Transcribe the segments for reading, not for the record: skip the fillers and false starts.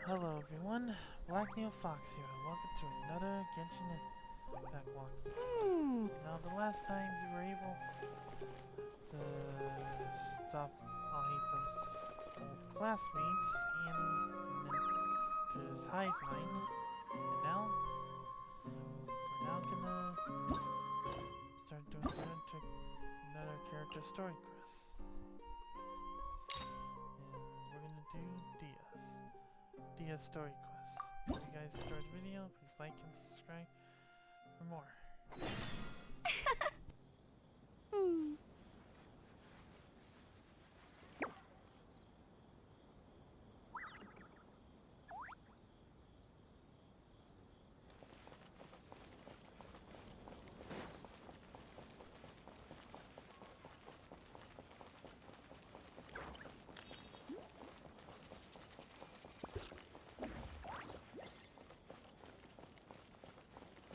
Hello everyone, Black Neil Fox here, and welcome to another Genshin Impact walkthrough. Now the last time we were able to stop all old classmates and then to his hive mind, and now we're gonna start doing another character story quest. And we're gonna do Dehya's story quest. If you guys enjoyed the video, please like and subscribe for more.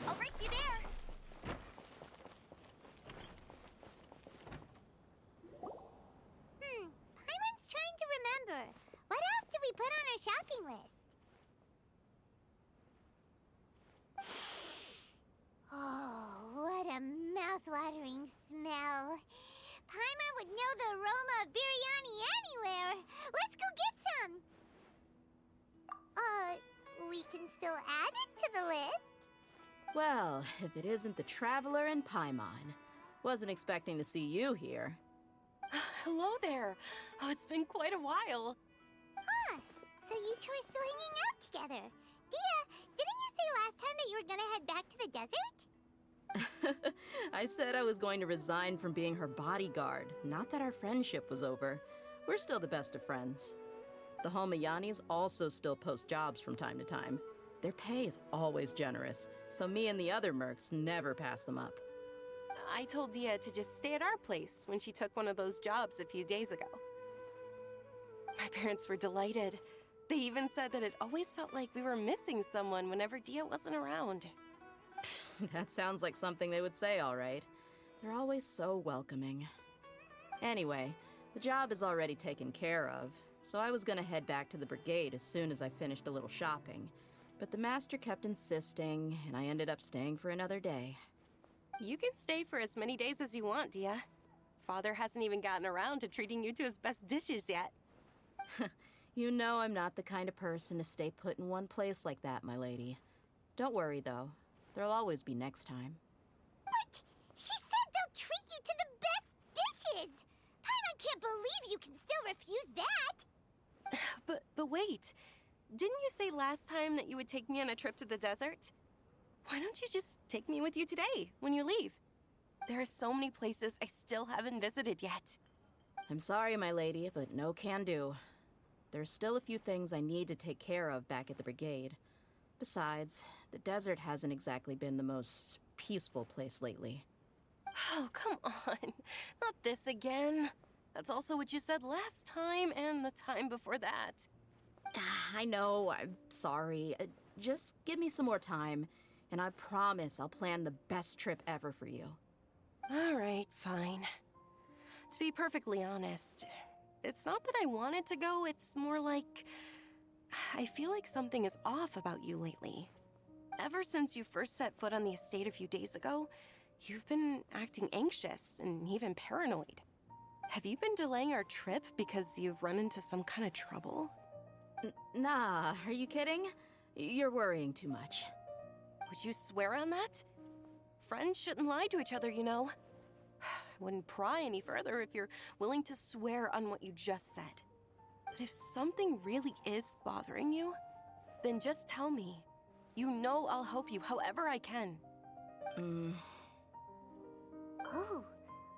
I'll race you there! Paimon's trying to remember. What else did we put on our shopping list? Oh, what a mouth-watering smell. Paimon would know the aroma of biryani anywhere. Let's go get some. We can still add it to the list. Well, if it isn't the Traveler and Paimon. Wasn't expecting to see you here. Hello there. Oh, it's been quite a while. So you two are still hanging out together. Dehya, didn't you say last time that you were gonna head back to the desert? I said I was going to resign from being her bodyguard, not that our friendship was over. We're still the best of friends. The Homayanis also still post jobs from time to time. Their pay is always generous, so me and the other mercs never pass them up. I told Dehya to just stay at our place when she took one of those jobs a few days ago. My parents were delighted. They even said that it always felt like we were missing someone whenever Dehya wasn't around. That sounds like something they would say, all right. They're always so welcoming. Anyway, the job is already taken care of, so I was gonna head back to the brigade as soon as I finished a little shopping. But the master kept insisting, and I ended up staying for another day. You can stay for as many days as you want, Dehya. Father hasn't even gotten around to treating you to his best dishes yet. You know I'm not the kind of person to stay put in one place like that, my lady. Don't worry, though. There'll always be next time. But she said they'll treat you to the best dishes. Paimon can't believe you can still refuse that. But wait. Didn't you say last time that you would take me on a trip to the desert? Why don't you just take me with you today, when you leave? There are so many places I still haven't visited yet. I'm sorry, my lady, but no can do. There's still a few things I need to take care of back at the brigade. Besides, the desert hasn't exactly been the most peaceful place lately. Oh, come on. Not this again. That's also what you said last time and the time before that. I know, I'm sorry. Just give me some more time, and I promise I'll plan the best trip ever for you. All right, fine. To be perfectly honest, it's not that I wanted to go, it's more like I feel like something is off about you lately. Ever since you first set foot on the estate a few days ago, you've been acting anxious and even paranoid. Have you been delaying our trip because you've run into some kind of trouble? Nah, are you kidding? You're worrying too much. Would you swear on that? Friends shouldn't lie to each other, you know. I wouldn't pry any further if you're willing to swear on what you just said. But if something really is bothering you, then just tell me. You know I'll help you however I can. Oh,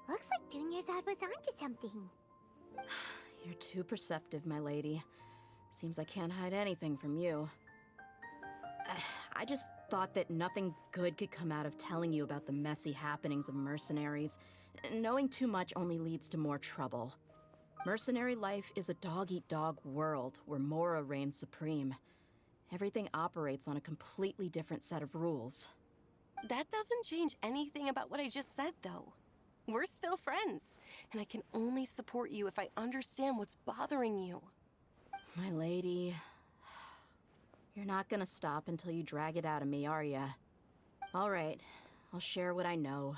looks like Dunyarzad was onto something. You're too perceptive, my lady. Seems I can't hide anything from you. I just thought that nothing good could come out of telling you about the messy happenings of mercenaries. Knowing too much only leads to more trouble. Mercenary life is a dog-eat-dog world where Mora reigns supreme. Everything operates on a completely different set of rules. That doesn't change anything about what I just said, though. We're still friends, and I can only support you if I understand what's bothering you. My lady, You're not gonna stop until you drag it out of me, are ya? Alright, I'll share what I know.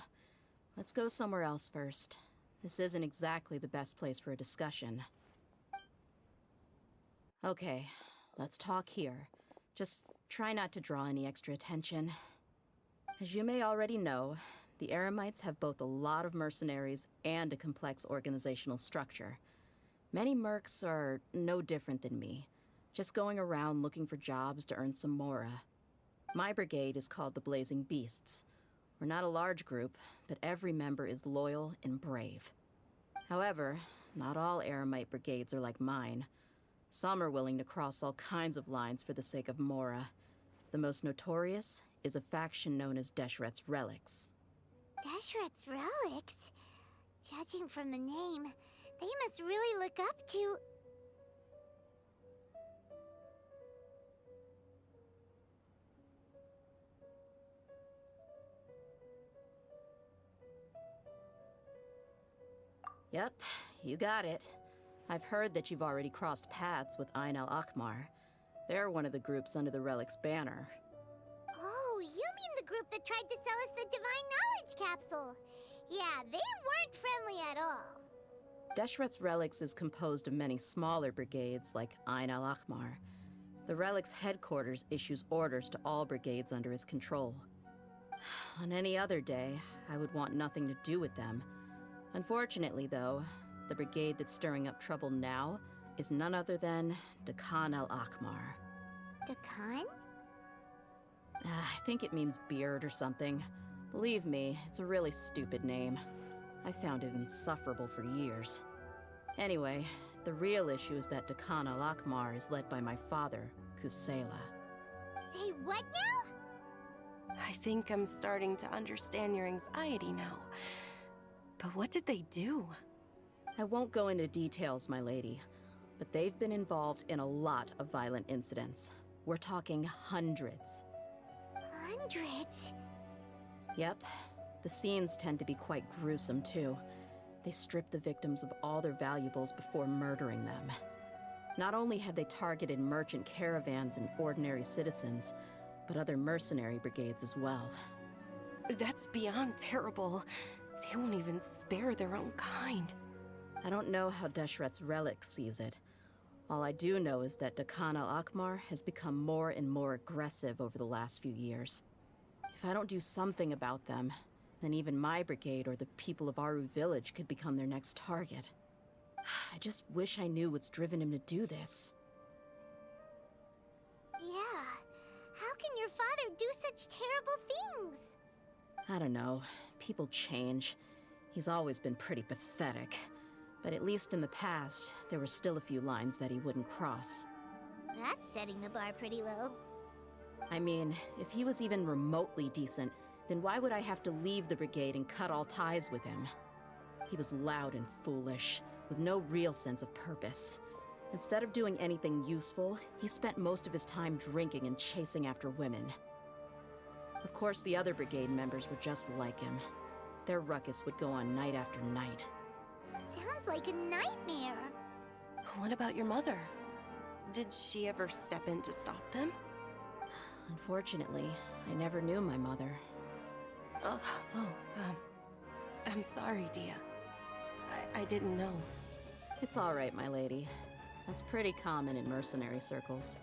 Let's go somewhere else first. This isn't exactly the best place for a discussion. Okay, let's talk here. Just try not to draw any extra attention. As you may already know, the Eremites have both a lot of mercenaries and a complex organizational structure. Many mercs are no different than me, just going around looking for jobs to earn some mora. My brigade is called the Blazing Beasts. We're not a large group, but every member is loyal and brave. However, not all Eremite brigades are like mine. Some are willing to cross all kinds of lines for the sake of mora. The most notorious is a faction known as Deshret's Relics. Deshret's Relics? Judging from the name, they must really look up to... Yep, you got it. I've heard that you've already crossed paths with Ain al-Akmar. They're one of the groups under the Relic's banner. Oh, you mean the group that tried to sell us the Divine Knowledge Capsule? Yeah, they weren't friendly at all. Deshret's Relics is composed of many smaller brigades like Ain al-Akmar. The Relic's headquarters issues orders to all brigades under his control. On any other day, I would want nothing to do with them. Unfortunately, though, the brigade that's stirring up trouble now is none other than Dakan al-Akmar. Dakan? I think it means beard or something. Believe me, it's a really stupid name. I found it insufferable for years. Anyway, the real issue is that Dakan al-Akmar is led by my father, Kusela. Say what now? I think I'm starting to understand your anxiety now. But what did they do? I won't go into details, my lady, but they've been involved in a lot of violent incidents. We're talking hundreds. Hundreds? Yep. The scenes tend to be quite gruesome, too. They strip the victims of all their valuables before murdering them. Not only have they targeted merchant caravans and ordinary citizens, but other mercenary brigades as well. That's beyond terrible. They won't even spare their own kind. I don't know how Deshret's Relic sees it. All I do know is that Dakan al-Akmar has become more and more aggressive over the last few years. If I don't do something about them, then even my brigade or the people of Aru village could become their next target. I just wish I knew what's driven him to do this. Yeah. How can your father do such terrible things? I don't know. People change. He's always been pretty pathetic. But at least in the past, there were still a few lines that he wouldn't cross. That's setting the bar pretty low. I mean, if he was even remotely decent, then why would I have to leave the brigade and cut all ties with him? He was loud and foolish, with no real sense of purpose. Instead of doing anything useful, he spent most of his time drinking and chasing after women. Of course, the other brigade members were just like him. Their ruckus would go on night after night. Sounds like a nightmare. What about your mother? Did she ever step in to stop them? Unfortunately, I never knew my mother. I'm sorry, Dia. I didn't know. It's all right, my lady. That's pretty common in mercenary circles.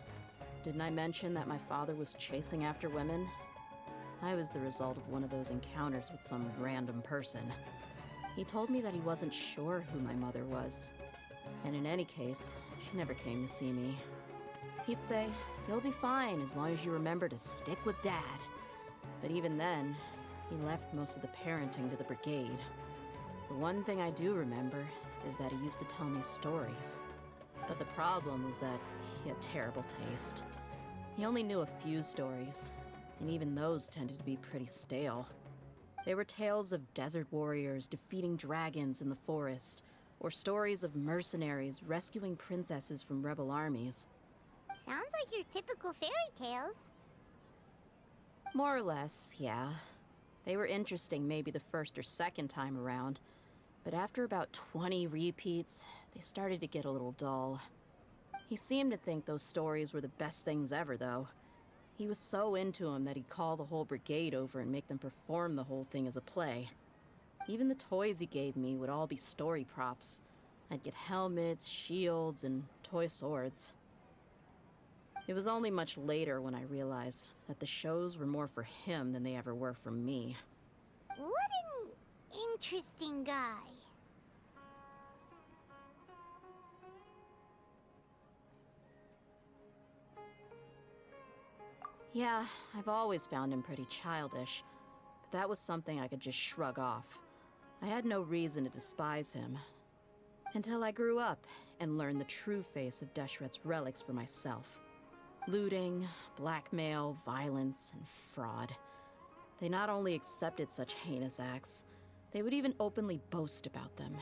Didn't I mention that my father was chasing after women? I was the result of one of those encounters with some random person. He told me that he wasn't sure who my mother was. And in any case, she never came to see me. He'd say, "You'll be fine as long as you remember to stick with Dad." But even then, he left most of the parenting to the brigade. The one thing I do remember is that he used to tell me stories. But the problem was that he had terrible taste. He only knew a few stories, and even those tended to be pretty stale. They were tales of desert warriors defeating dragons in the forest, or stories of mercenaries rescuing princesses from rebel armies. Sounds like your typical fairy tales. More or less, yeah. They were interesting maybe the first or second time around, but after about 20 repeats, they started to get a little dull. He seemed to think those stories were the best things ever, though. He was so into them that he'd call the whole brigade over and make them perform the whole thing as a play. Even the toys he gave me would all be story props. I'd get helmets, shields, and toy swords. It was only much later when I realized that the shows were more for him than they ever were for me. What an interesting guy. Yeah, I've always found him pretty childish, but that was something I could just shrug off. I had no reason to despise him. Until I grew up and learned the true face of Deshret's relics for myself. Looting, blackmail, violence, and fraud. They not only accepted such heinous acts, they would even openly boast about them.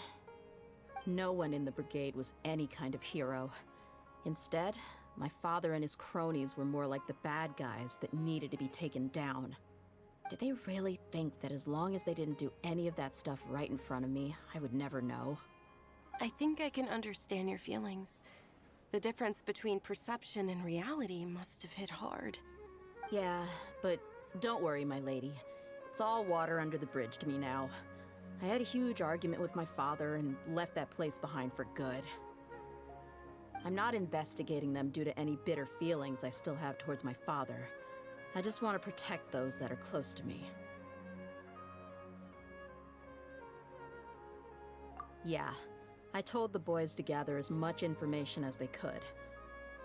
No one in the brigade was any kind of hero. Instead, my father and his cronies were more like the bad guys that needed to be taken down. Did they really think that as long as they didn't do any of that stuff right in front of me, I would never know? I think I can understand your feelings. The difference between perception and reality must have hit hard. Yeah, but don't worry, my lady. It's all water under the bridge to me now. I had a huge argument with my father and left that place behind for good. I'm not investigating them due to any bitter feelings I still have towards my father. I just want to protect those that are close to me. Yeah, I told the boys to gather as much information as they could.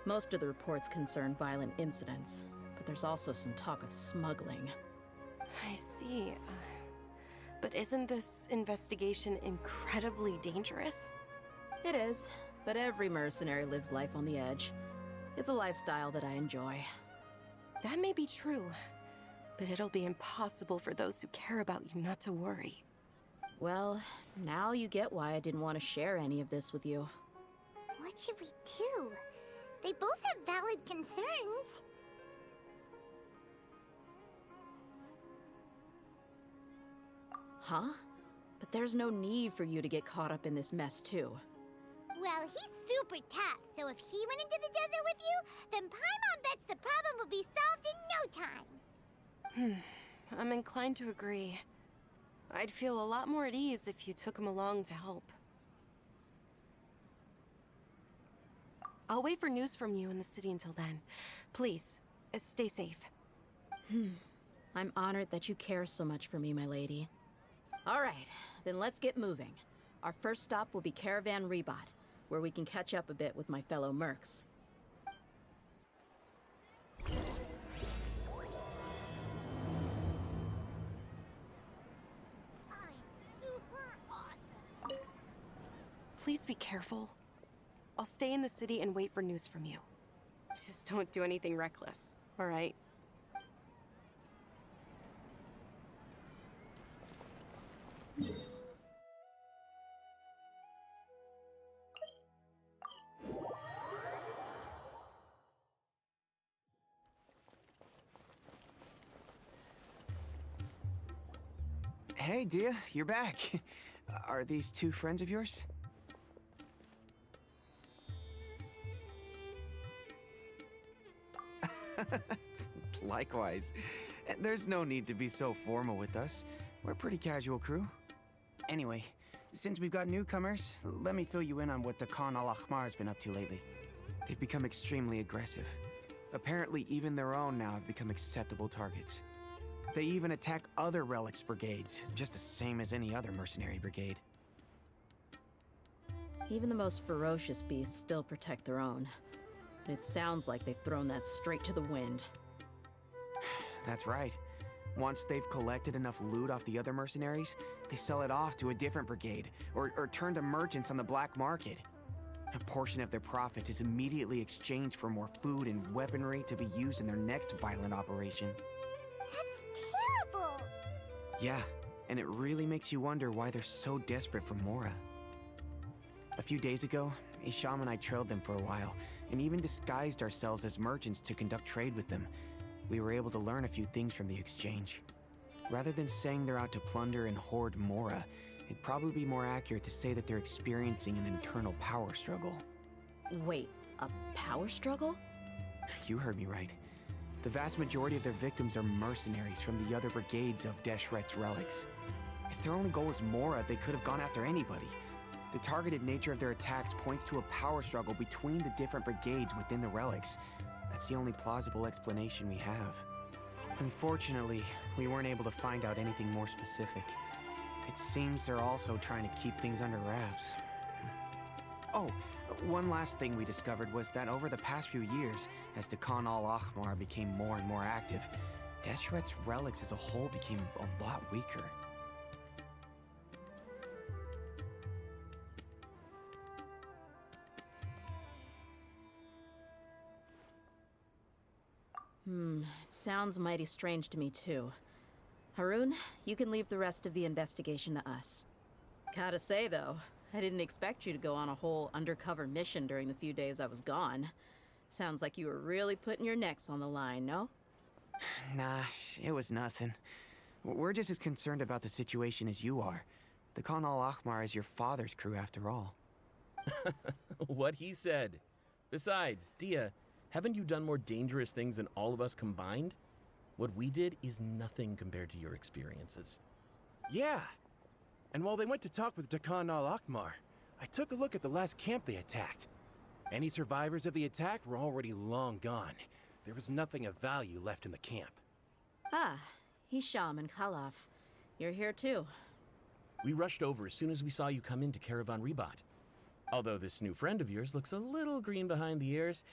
Most of the reports concern violent incidents, but there's also some talk of smuggling. I see. But isn't this investigation incredibly dangerous? It is, but every mercenary lives life on the edge. It's a lifestyle that I enjoy. That may be true, but it'll be impossible for those who care about you not to worry. Well, now you get why I didn't want to share any of this with you. What should we do? They both have valid concerns. Huh? But there's no need for you to get caught up in this mess, too. Well, he's super tough, so if he went into the desert with you, then Paimon bets the problem will be solved in no time. I'm inclined to agree. I'd feel a lot more at ease if you took him along to help. I'll wait for news from you in the city until then. Please, stay safe. I'm honored that you care so much for me, my lady. All right, then let's get moving. Our first stop will be Caravan Rebot, where we can catch up a bit with my fellow mercs. I'm super awesome. Please be careful. I'll stay in the city and wait for news from you. Just don't do anything reckless, all right? Hey, Dehya, you're back. Are these two friends of yours? Likewise. There's no need to be so formal with us. We're a pretty casual crew. Anyway, since we've got newcomers, let me fill you in on what the Khan al-Ahmar's been up to lately. They've become extremely aggressive. Apparently, even their own now have become acceptable targets. They even attack other relics brigades, just the same as any other mercenary brigade. Even the most ferocious beasts still protect their own. And it sounds like they've thrown that straight to the wind. That's right. Once they've collected enough loot off the other mercenaries, they sell it off to a different brigade, or turn to merchants on the black market. A portion of their profits is immediately exchanged for more food and weaponry to be used in their next violent operation. That's terrible. Yeah, and it really makes you wonder why they're so desperate for Mora. A few days ago, Isham and I trailed them for a while, and even disguised ourselves as merchants to conduct trade with them. We were able to learn a few things from the exchange. Rather than saying they're out to plunder and hoard Mora, it'd probably be more accurate to say that they're experiencing an internal power struggle. Wait, A power struggle? You heard me right. The vast majority of their victims are mercenaries from the other brigades of Deshret's relics. If their only goal was Mora, they could have gone after anybody. The targeted nature of their attacks points to a power struggle between the different brigades within the relics. That's the only plausible explanation we have. Unfortunately, we weren't able to find out anything more specific. It seems they're also trying to keep things under wraps. Oh, one last thing we discovered was that over the past few years, as the Khan al-Ahmar became more and more active, Deshret's relics as a whole became a lot weaker. It sounds mighty strange to me too. Haroon, you can leave the rest of the investigation to us. Gotta say though, I didn't expect you to go on a whole undercover mission during the few days I was gone. Sounds like you were really putting your necks on the line, no? Nah, it was nothing. We're just as concerned about the situation as you are. The Khan al-Ahmar is your father's crew after all. What he said. Besides, Dehya, haven't you done more dangerous things than all of us combined? What we did is nothing compared to your experiences. Yeah. And while they went to talk with Khan al-Ahmar, I took a look at the last camp they attacked. Any survivors of the attack were already long gone. There was nothing of value left in the camp. Ah, Hisham and Khalaf. You're here too. We rushed over as soon as we saw you come into Caravan Ribat. Although this new friend of yours looks a little green behind the ears,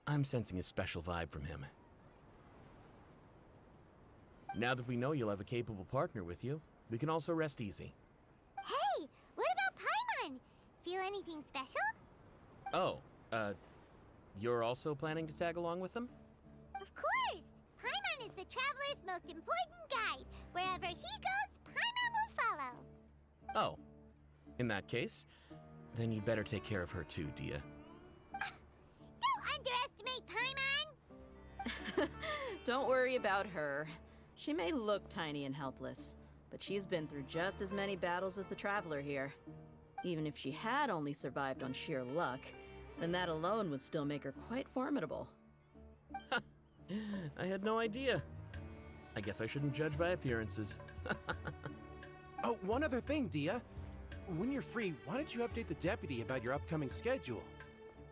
I'm sensing a special vibe from him. Now that we know you'll have a capable partner with you, we can also rest easy. Hey, what about Paimon? Feel anything special? Oh, you're also planning to tag along with them? Of course! Paimon is the traveler's most important guide. Wherever he goes, Paimon will follow. Oh. In that case, then you'd better take care of her too, Dehya. Don't underestimate Paimon! Don't worry about her. She may look tiny and helpless, but she's been through just as many battles as the Traveler here. Even if she had only survived on sheer luck, then that alone would still make her quite formidable. I had no idea. I guess I shouldn't judge by appearances. Oh, one other thing, Dehya. When you're free, why don't you update the deputy about your upcoming schedule?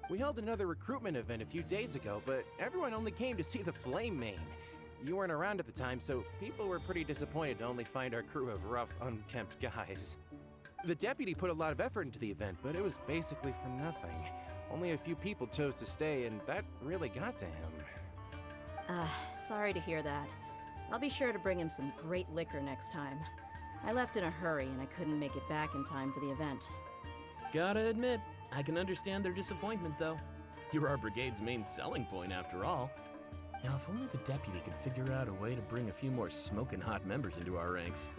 We held another recruitment event a few days ago, but everyone only came to see the Flame Main. You weren't around at the time, so people were pretty disappointed to only find our crew of rough, unkempt guys. The deputy put a lot of effort into the event, but it was basically for nothing. Only a few people chose to stay, and that really got to him. Sorry to hear that. I'll be sure to bring him some great liquor next time. I left in a hurry and I couldn't make it back in time for the event. Gotta admit, I can understand their disappointment, though. You're our brigade's main selling point, after all. Now, if only the deputy could figure out a way to bring a few more smoking hot members into our ranks.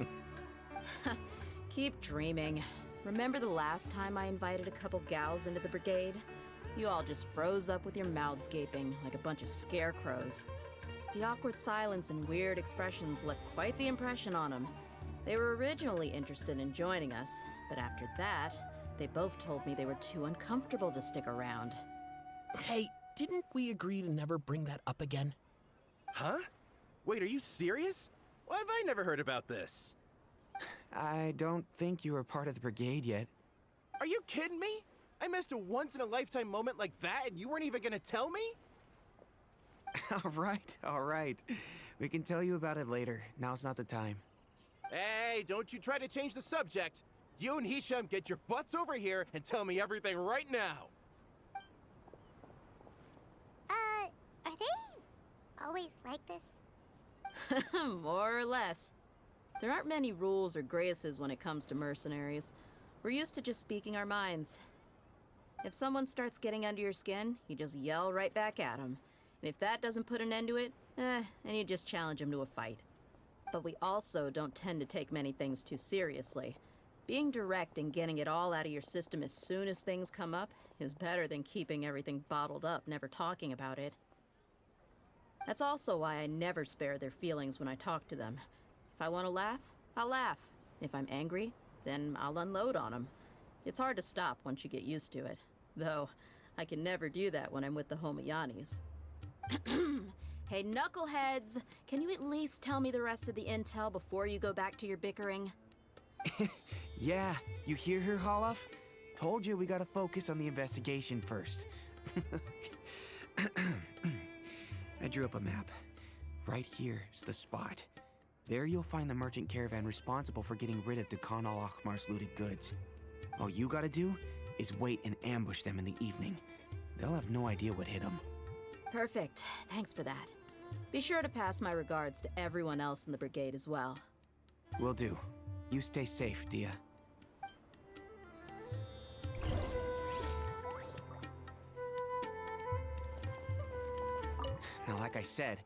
Keep dreaming. Remember the last time I invited a couple gals into the brigade? You all just froze up with your mouths gaping like a bunch of scarecrows. The awkward silence and weird expressions left quite the impression on them. They were originally interested in joining us, but after that, they both told me they were too uncomfortable to stick around. Hey, didn't we agree to never bring that up again? Huh? Wait, are you serious? Why have I never heard about this? I don't think you were part of the brigade yet. Are you kidding me? I missed a once-in-a-lifetime moment like that and you weren't even gonna tell me? All right. We can tell you about it later. Now's not the time. Hey, don't you try to change the subject. You and Hisham get your butts over here and tell me everything right now. Are they always like this? More or less. There aren't many rules or graces when it comes to mercenaries. We're used to just speaking our minds. If someone starts getting under your skin, you just yell right back at them. And if that doesn't put an end to it, then you just challenge them to a fight. But we also don't tend to take many things too seriously. Being direct and getting it all out of your system as soon as things come up is better than keeping everything bottled up, never talking about it. That's also why I never spare their feelings when I talk to them. If I want to laugh, I'll laugh. If I'm angry, then I'll unload on them. It's hard to stop once you get used to it. Though, I can never do that when I'm with the Homayanis. Hey, knuckleheads! Can you at least tell me the rest of the intel before you go back to your bickering? Yeah, you hear her, Holloff? Told you we gotta focus on the investigation first. I drew up a map. Right here is the spot. There you'll find the merchant caravan responsible for getting rid of Dakan al-Ahmar's looted goods. All you gotta do is wait and ambush them in the evening. They'll have no idea what hit them. Perfect. Thanks for that. Be sure to pass my regards to everyone else in the brigade as well. Will do. You stay safe, Dia. Now, like I said,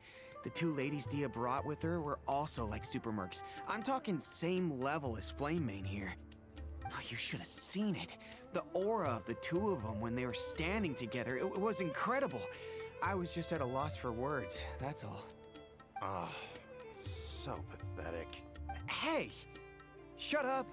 the two ladies Dia brought with her were also like super mercs. I'm talking same level as Flamemane here. Oh, you should have seen it. The aura of the two of them when they were standing together, it was incredible. I was just at a loss for words, that's all. Ah, so pathetic. Hey! Shut up!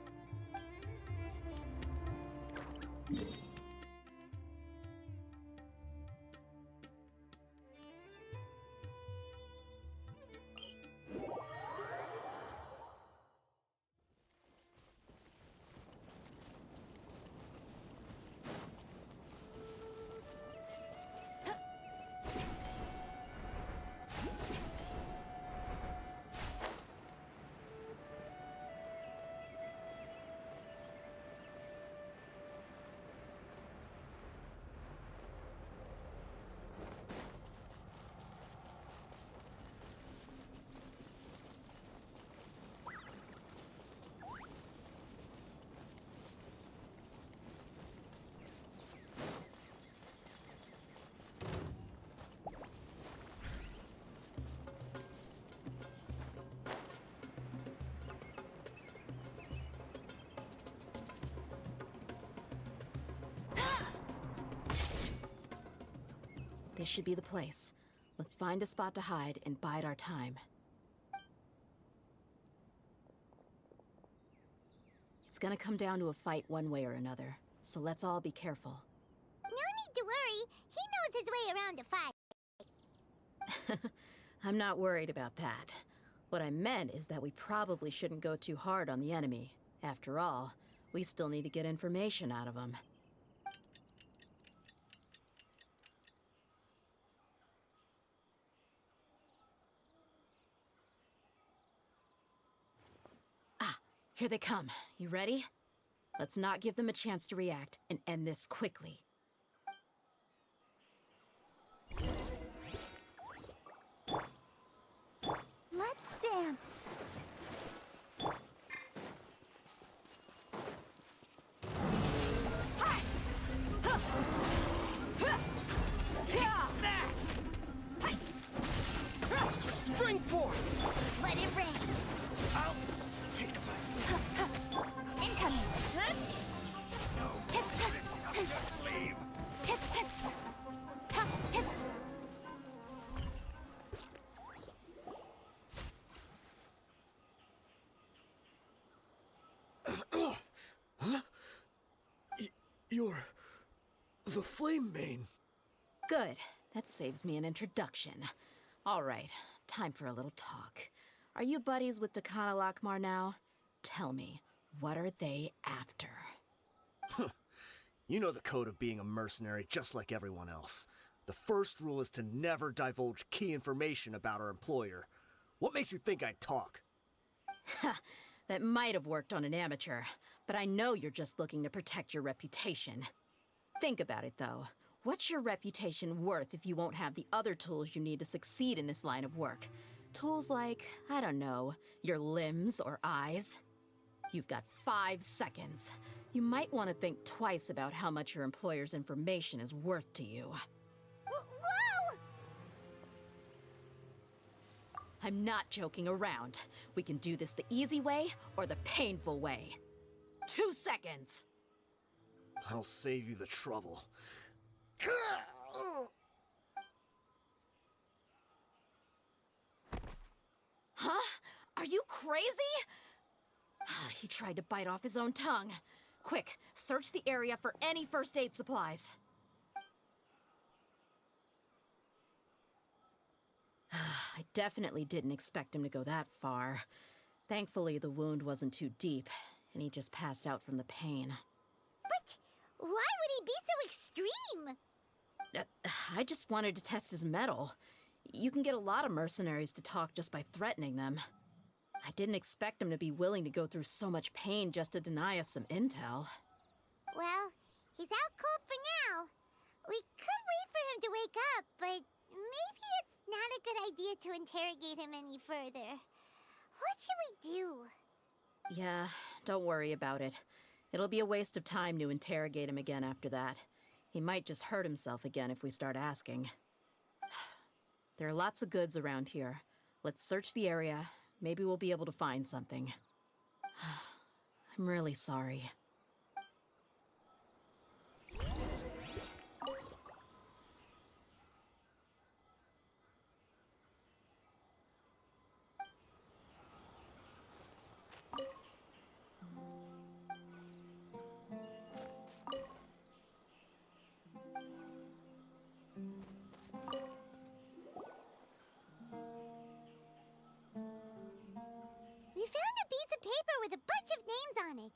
This should be the place. Let's find a spot to hide and bide our time. It's gonna come down to a fight one way or another, so let's all be careful. No need to worry. He knows his way around a fight. I'm not worried about that. What I meant is that we probably shouldn't go too hard on the enemy. After all, we still need to get information out of him. Here they come. You ready? Let's not give them a chance to react and end this quickly. Let's dance. Spring forth! Let it rain. I'll take my... Incoming. No, it's up your sleeve! You're... the Flamemane. Good. That saves me an introduction. All right, time for a little talk. Are you buddies with Dakan al-Ahmar now? Tell me, what are they after? You know the code of being a mercenary just like everyone else. The first rule is to never divulge key information about our employer. What makes you think I'd talk? That might have worked on an amateur, but I know you're just looking to protect your reputation. Think about it, though. What's your reputation worth if you won't have the other tools you need to succeed in this line of work? Tools like, I don't know, your limbs or eyes? You've got 5 seconds. You might want to think twice about how much your employer's information is worth to you. Whoa! I'm not joking around. We can do this the easy way or the painful way. 2 seconds! I'll save you the trouble. Huh? Are you crazy? He tried to bite off his own tongue. Quick, search the area for any first aid supplies. I definitely didn't expect him to go that far. Thankfully, the wound wasn't too deep, and he just passed out from the pain. But why would he be so extreme? I just wanted to test his mettle. You can get a lot of mercenaries to talk just by threatening them. I didn't expect him to be willing to go through so much pain just to deny us some intel. Well, he's out cold for now. We could wait for him to wake up, but maybe it's not a good idea to interrogate him any further. What should we do? Yeah, don't worry about it. It'll be a waste of time to interrogate him again after that. He might just hurt himself again if we start asking. There are lots of goods around here. Let's search the area. Maybe we'll be able to find something. I'm really sorry. We found a piece of paper with a bunch of names on it.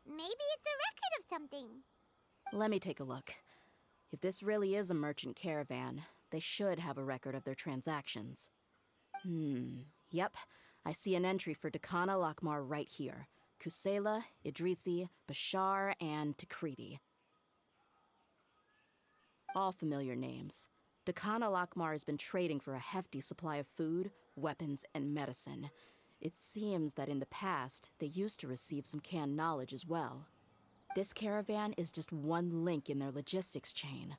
Maybe it's a record of something. Let me take a look. If this really is a merchant caravan, they should have a record of their transactions. Yep. I see an entry for Dakana Lakmar right here. Kusela, Idrisi, Bashar, and Takriti. All familiar names. Dakana Lakmar has been trading for a hefty supply of food, weapons, and medicine. It seems that in the past, they used to receive some canned knowledge as well. This caravan is just one link in their logistics chain.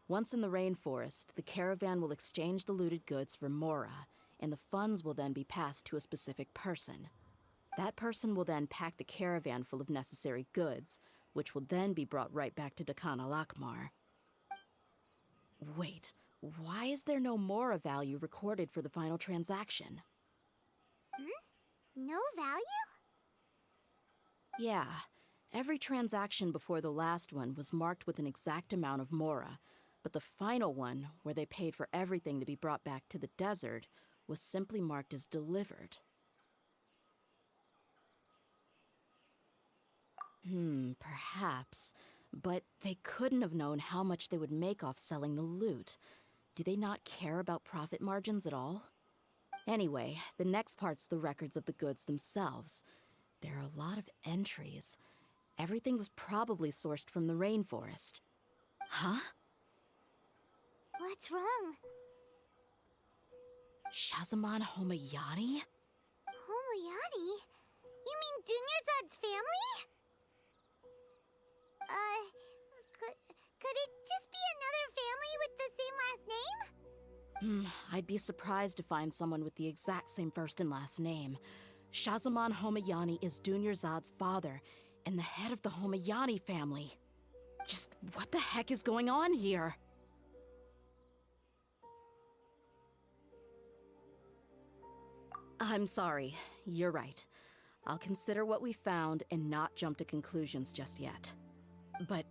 Once in the rainforest, the caravan will exchange the looted goods for Mora, and the funds will then be passed to a specific person. That person will then pack the caravan full of necessary goods, which will then be brought right back to Dakana Lakmar. Wait, why is there no Mora value recorded for the final transaction? No value? Yeah, every transaction before the last one was marked with an exact amount of Mora, but the final one, where they paid for everything to be brought back to the desert, was simply marked as delivered. Perhaps. But they couldn't have known how much they would make off selling the loot. Do they not care about profit margins at all? Anyway, the next part's the records of the goods themselves. There are a lot of entries. Everything was probably sourced from the rainforest. Huh? What's wrong? Shazamon Homayani? Homoyani? You mean Dunyarzad's family? Could it just be another family with the same last name? I'd be surprised to find someone with the exact same first and last name. Shazamon Homayani is Dunyarzad's father, and the head of the Homayani family. Just what the heck is going on here? I'm sorry, you're right. I'll consider what we found and not jump to conclusions just yet. But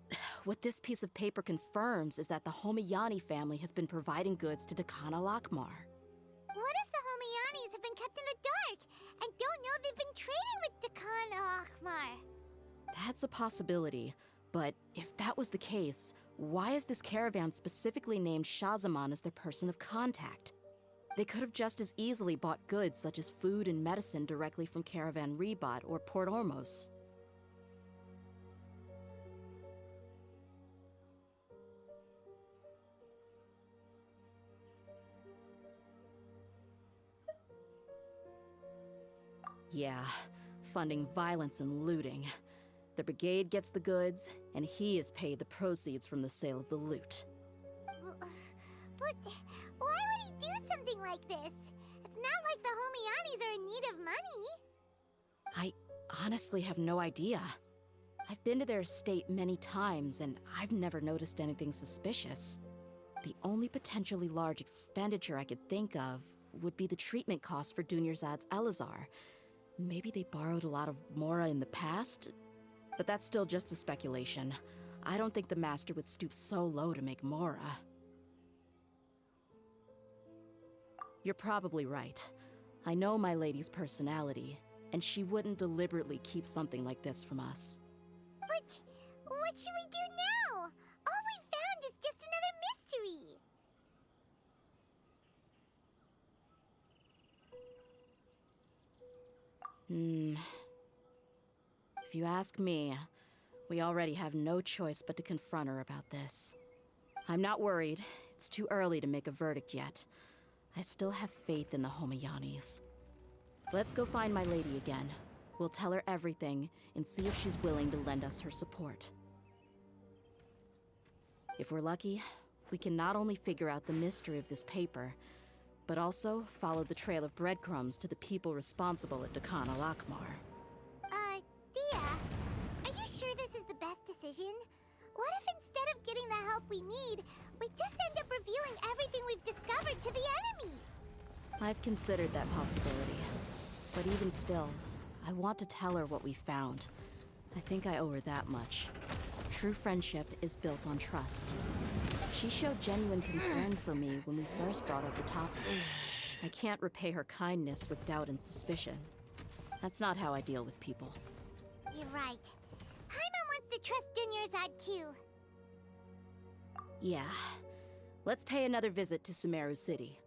what this piece of paper confirms is that the Homayani family has been providing goods to Dakana Lakmar. What if the Homayanis have been kept in the dark and don't know they've been trading with Dakana Akhmar? That's a possibility, but if that was the case, why is this caravan specifically named Shazamon as their person of contact? They could have just as easily bought goods such as food and medicine directly from Caravan Rebat or Port Ormos. Yeah, funding violence and looting. The brigade gets the goods, and he is paid the proceeds from the sale of the loot. But why would he do something like this? It's not like the Homayanis are in need of money. I honestly have no idea. I've been to their estate many times, and I've never noticed anything suspicious. The only potentially large expenditure I could think of would be the treatment costs for Dunyarzad's Elazar. Maybe they borrowed a lot of Mora in the past? But that's still just a speculation. I don't think the Master would stoop so low to make Mora. You're probably right. I know my lady's personality, and she wouldn't deliberately keep something like this from us. But what should we do now? All we found is just another mystery. If you ask me, we already have no choice but to confront her about this. I'm not worried. It's too early to make a verdict yet. I still have faith in the Homayanis. Let's go find my lady again. We'll tell her everything and see if she's willing to lend us her support. If we're lucky, we can not only figure out the mystery of this paper, but also follow the trail of breadcrumbs to the people responsible at Dakan al-Akmar. Dia, are you sure this is the best decision? What if instead of getting the help we need, we just end up revealing everything we've discovered to the enemy? I've considered that possibility. But even still, I want to tell her what we found. I think I owe her that much. True friendship is built on trust. She showed genuine concern for me when we first brought up the topic. I can't repay her kindness with doubt and suspicion. That's not how I deal with people. You're right. Paimon wants to trust Dunyarzad too. Yeah. Let's pay another visit to Sumeru City.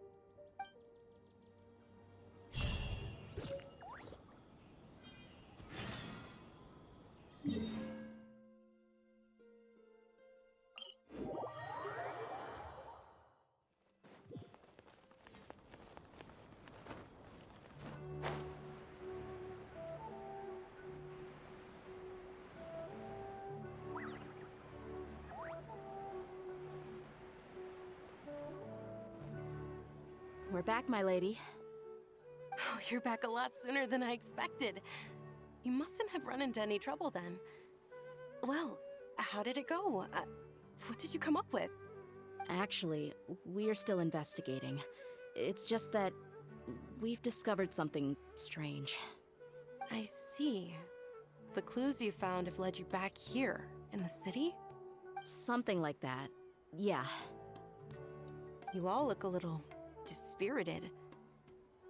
We're back, my lady. Oh, you're back a lot sooner than I expected. You mustn't have run into any trouble then. Well, how did it go? What did you come up with? Actually, we're still investigating. It's just that we've discovered something strange. I see. The clues you found have led you back here, in the city? Something like that. Yeah. You all look a little dispirited.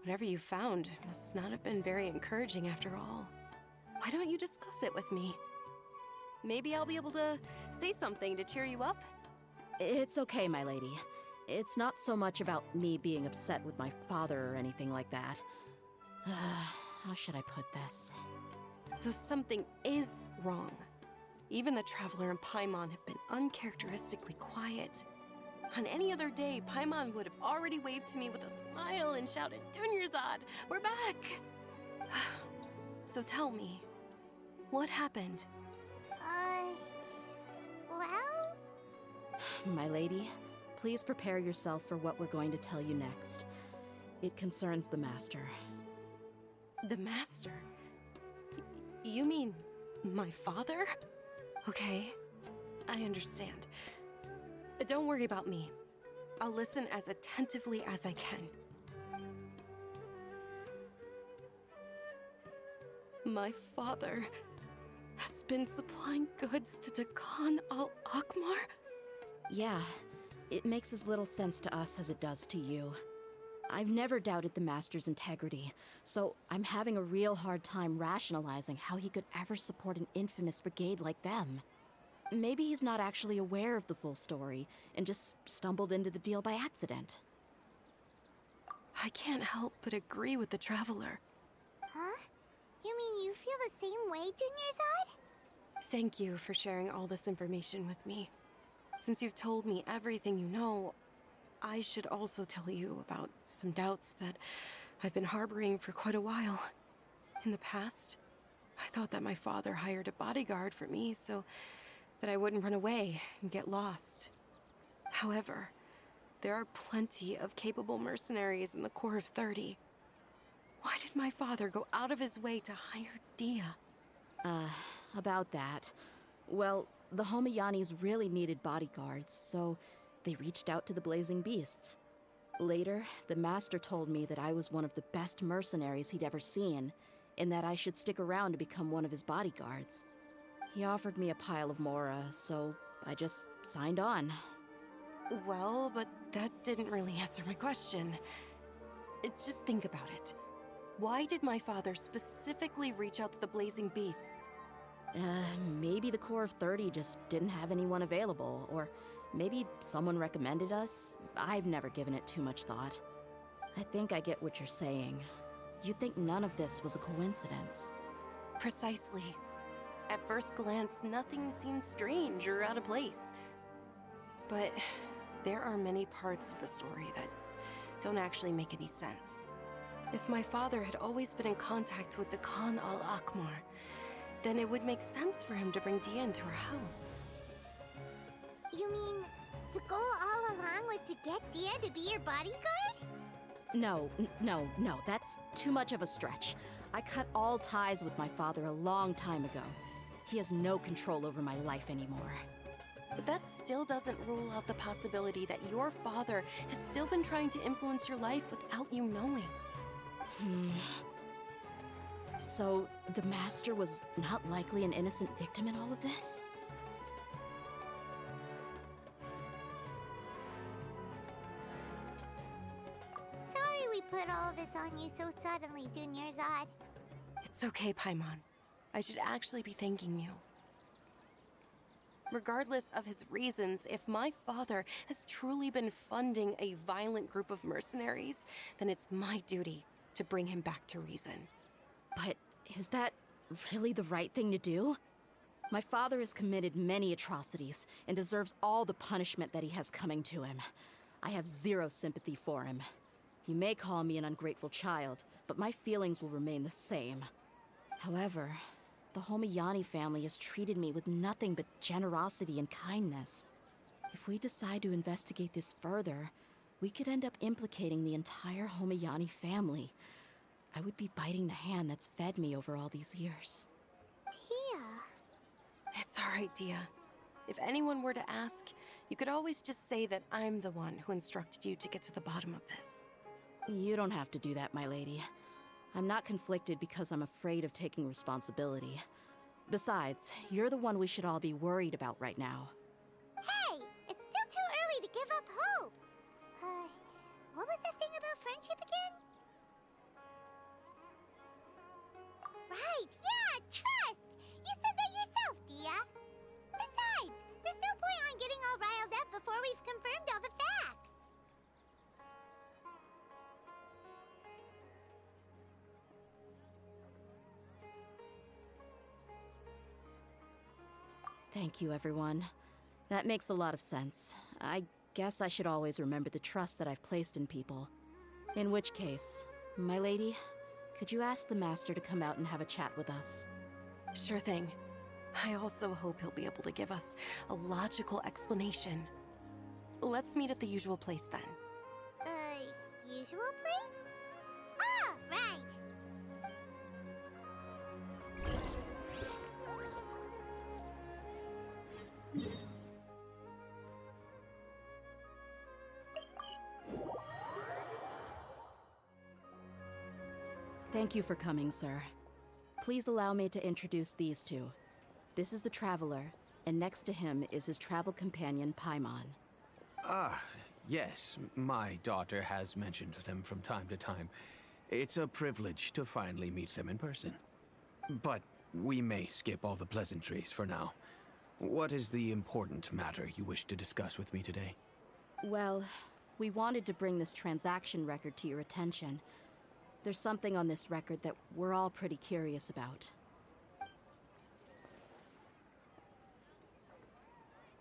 Whatever you found must not have been very encouraging after all. Why don't you discuss it with me? Maybe I'll be able to say something to cheer you up? It's okay, my lady. It's not so much about me being upset with my father or anything like that. How should I put this? So something is wrong. Even the Traveler and Paimon have been uncharacteristically quiet. On any other day, Paimon would have already waved to me with a smile and shouted, "Dunyarzad, we're back!" So tell me, what happened? Well? My lady, please prepare yourself for what we're going to tell you next. It concerns the Master. The Master? You mean my father? Okay, I understand. Don't worry about me. I'll listen as attentively as I can. My father has been supplying goods to Dakan al-Akmar? Yeah, it makes as little sense to us as it does to you. I've never doubted the Master's integrity, so I'm having a real hard time rationalizing how he could ever support an infamous brigade like them. Maybe he's not actually aware of the full story and just stumbled into the deal by accident. I can't help but agree with the Traveler. Huh? You mean you feel the same way, Dunyarzad? Thank you for sharing all this information with me. Since you've told me everything you know, I should also tell you about some doubts that I've been harboring for quite a while. In the past, I thought that my father hired a bodyguard for me so that I wouldn't run away and get lost. However, there are plenty of capable mercenaries in the Corps of 30. Why did my father go out of his way to hire Dehya? About that. Well, the Homayanis really needed bodyguards, so they reached out to the Blazing Beasts. Later, the Master told me that I was one of the best mercenaries he'd ever seen, and that I should stick around to become one of his bodyguards. He offered me a pile of Mora, so I just signed on. Well, but that didn't really answer my question. Just think about it. Why did my father specifically reach out to the Blazing Beasts? Maybe the Core of 30 just didn't have anyone available, or maybe someone recommended us. I've never given it too much thought. I think I get what you're saying. You think none of this was a coincidence. Precisely. At first glance, nothing seems strange or out of place. But there are many parts of the story that don't actually make any sense. If my father had always been in contact with the Khan al-Akmar, then it would make sense for him to bring Dia into our house. You mean the goal all along was to get Dia to be your bodyguard? No, that's too much of a stretch. I cut all ties with my father a long time ago. He has no control over my life anymore. But that still doesn't rule out the possibility that your father has still been trying to influence your life without you knowing. So, the Master was not likely an innocent victim in all of this? Sorry we put all this on you so suddenly, Dunyarzad. It's okay, Paimon. I should actually be thanking you. Regardless of his reasons, if my father has truly been funding a violent group of mercenaries, then it's my duty to bring him back to reason. But is that really the right thing to do? My father has committed many atrocities and deserves all the punishment that he has coming to him. I have zero sympathy for him. You may call me an ungrateful child, but my feelings will remain the same. However, the Homiyani family has treated me with nothing but generosity and kindness. If we decide to investigate this further, we could end up implicating the entire Homiyani family. I would be biting the hand that's fed me over all these years. Dia. It's all right, Dia. If anyone were to ask, you could always just say that I'm the one who instructed you to get to the bottom of this. You don't have to do that, my lady. I'm not conflicted because I'm afraid of taking responsibility. Besides, you're the one we should all be worried about right now. Hey! It's still too early to give up hope! What was that thing about friendship again? Right, yeah, trust! You said that yourself, Dia! Besides, there's no point on getting all riled up before we've confirmed all the facts! Thank you, everyone. That makes a lot of sense. I guess I should always remember the trust that I've placed in people. In which case, my lady, could you ask the Master to come out and have a chat with us? Sure thing. I also hope he'll be able to give us a logical explanation. Let's meet at the usual place then. Usual place? Ah, right! Thank you for coming, sir. Please allow me to introduce these two. This is the Traveler, and next to him is his travel companion, Paimon. Ah, yes. My daughter has mentioned them from time to time. It's a privilege to finally meet them in person. But we may skip all the pleasantries for now. What is the important matter you wish to discuss with me today? Well, we wanted to bring this transaction record to your attention. There's something on this record that we're all pretty curious about.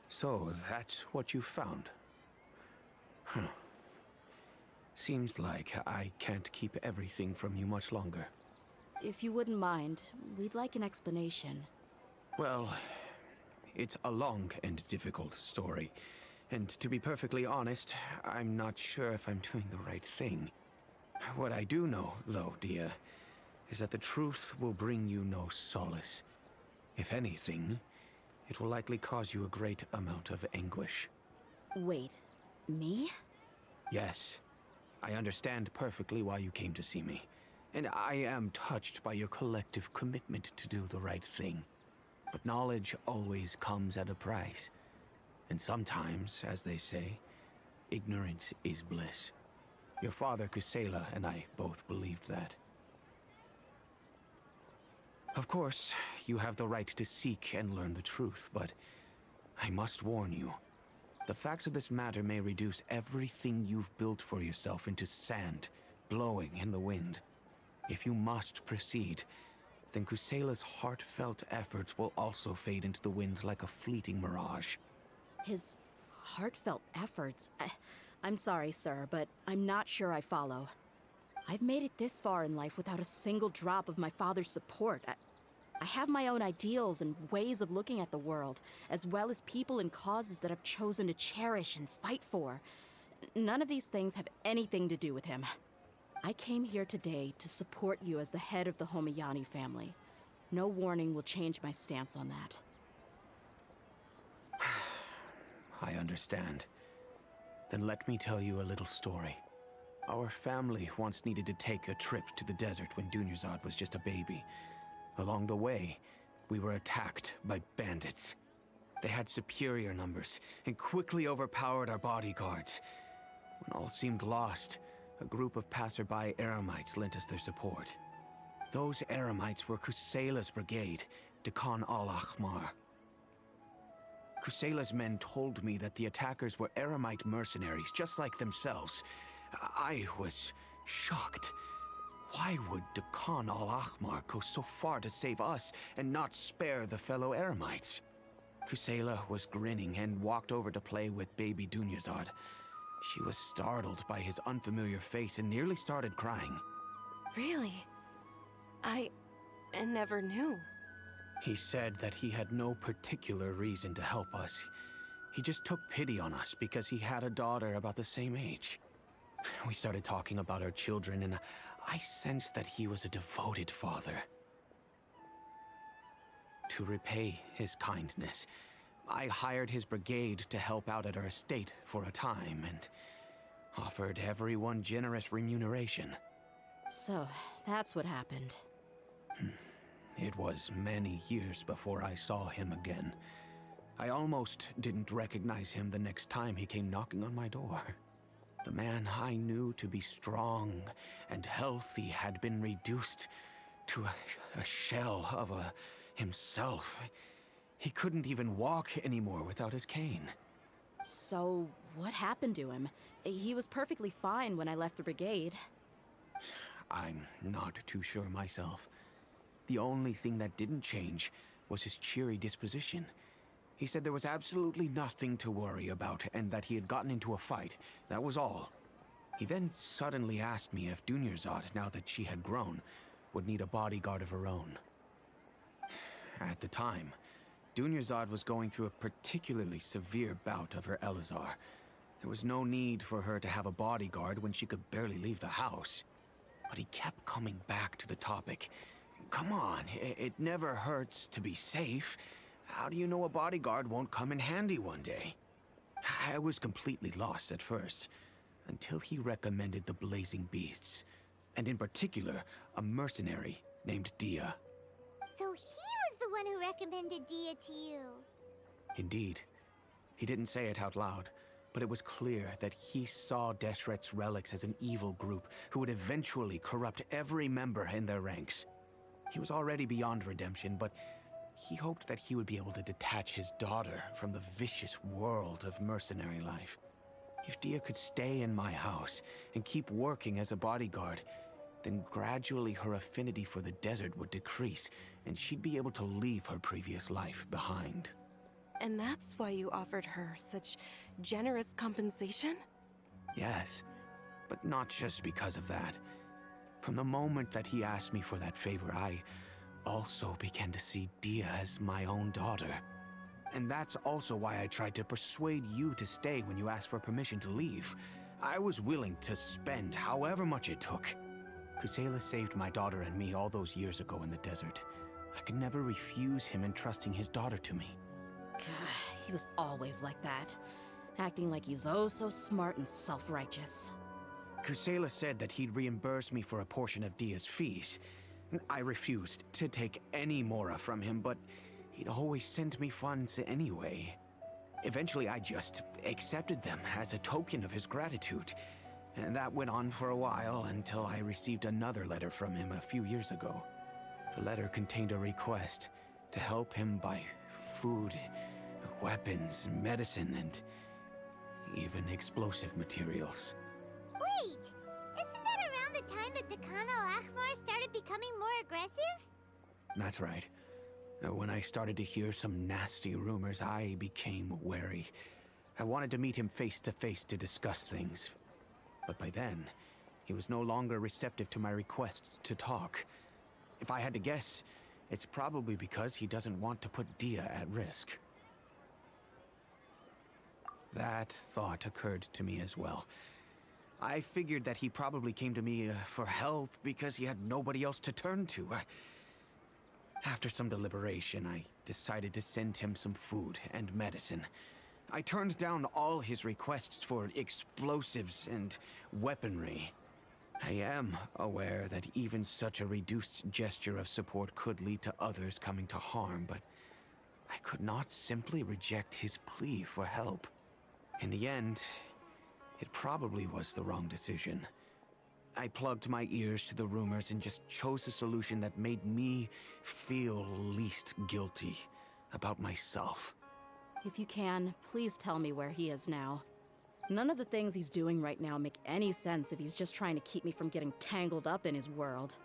So, that's what you found. Huh. Seems like I can't keep everything from you much longer. If you wouldn't mind, we'd like an explanation. Well, it's a long and difficult story. And to be perfectly honest, I'm not sure if I'm doing the right thing. What I do know, though, Dia, is that the truth will bring you no solace. If anything, it will likely cause you a great amount of anguish. Wait, me? Yes. I understand perfectly why you came to see me. And I am touched by your collective commitment to do the right thing. But knowledge always comes at a price. And sometimes, as they say, ignorance is bliss. Your father, Kusela, and I both believed that. Of course, you have the right to seek and learn the truth, but I must warn you. The facts of this matter may reduce everything you've built for yourself into sand, blowing in the wind. If you must proceed, then Kusela's heartfelt efforts will also fade into the wind like a fleeting mirage. His heartfelt efforts? I'm sorry, sir, but I'm not sure I follow. I've made it this far in life without a single drop of my father's support. I have my own ideals and ways of looking at the world, as well as people and causes that I've chosen to cherish and fight for. None of these things have anything to do with him. I came here today to support you as the head of the Homiyani family. No warning will change my stance on that. I understand. Then let me tell you a little story. Our family once needed to take a trip to the desert when Dunyarzad was just a baby. Along the way, we were attacked by bandits. They had superior numbers and quickly overpowered our bodyguards. When all seemed lost, a group of passerby Eremites lent us their support. Those Eremites were Kusela's brigade, Dekan al-Ahmar. Kusela's men told me that the attackers were Eremite mercenaries, just like themselves. I was shocked. Why would Dekan al-Ahmar go so far to save us and not spare the fellow Eremites? Kusela was grinning and walked over to play with baby Dunyarzad. She was startled by his unfamiliar face and nearly started crying. Really? I never knew. He said that he had no particular reason to help us. He just took pity on us because he had a daughter about the same age. We started talking about our children, and I sensed that he was a devoted father. To repay his kindness, I hired his brigade to help out at our estate for a time and offered everyone generous remuneration. So, that's what happened. It was many years before I saw him again. I almost didn't recognize him the next time he came knocking on my door. The man I knew to be strong and healthy had been reduced to a shell of himself. He couldn't even walk anymore without his cane. So, what happened to him? He was perfectly fine when I left the brigade. I'm not too sure myself. The only thing that didn't change was his cheery disposition. He said there was absolutely nothing to worry about and that he had gotten into a fight. That was all. He then suddenly asked me if Dunyarzad, now that she had grown, would need a bodyguard of her own. At the time, Dunyarzad was going through a particularly severe bout of her Elazar. There was no need for her to have a bodyguard when she could barely leave the house. But he kept coming back to the topic. Come on, it never hurts to be safe. How do you know a bodyguard won't come in handy one day? I was completely lost at first, until he recommended the Blazing Beasts, and in particular, a mercenary named Dehya. So he was the one who recommended Dehya to you. Indeed. He didn't say it out loud, but it was clear that he saw Deshret's relics as an evil group who would eventually corrupt every member in their ranks. He was already beyond redemption, but he hoped that he would be able to detach his daughter from the vicious world of mercenary life. If Dehya could stay in my house and keep working as a bodyguard, then gradually her affinity for the desert would decrease, and she'd be able to leave her previous life behind. And that's why you offered her such generous compensation? Yes, but not just because of that. From the moment that he asked me for that favor, I also began to see Dehya as my own daughter. And that's also why I tried to persuade you to stay when you asked for permission to leave. I was willing to spend however much it took. Kusela saved my daughter and me all those years ago in the desert. I could never refuse him entrusting his daughter to me. He was always like that, acting like he's oh so smart and self-righteous. Kusela said that he'd reimburse me for a portion of Dehya's fees. I refused to take any mora from him, but he'd always sent me funds anyway. Eventually, I just accepted them as a token of his gratitude. And that went on for a while until I received another letter from him a few years ago. The letter contained a request to help him buy food, weapons, medicine, and even explosive materials. Wait! Isn't that around the time that the Khan al-Ahmar started becoming more aggressive? That's right. When I started to hear some nasty rumors, I became wary. I wanted to meet him face to face to discuss things. But by then, he was no longer receptive to my requests to talk. If I had to guess, it's probably because he doesn't want to put Dehya at risk. That thought occurred to me as well. I figured that he probably came to me for help because he had nobody else to turn to. After some deliberation, I decided to send him some food and medicine. I turned down all his requests for explosives and weaponry. I am aware that even such a reduced gesture of support could lead to others coming to harm, but I could not simply reject his plea for help. In the end, it probably was the wrong decision. I plugged my ears to the rumors and just chose a solution that made me feel least guilty about myself. If you can, please tell me where he is now. None of the things he's doing right now make any sense if he's just trying to keep me from getting tangled up in his world.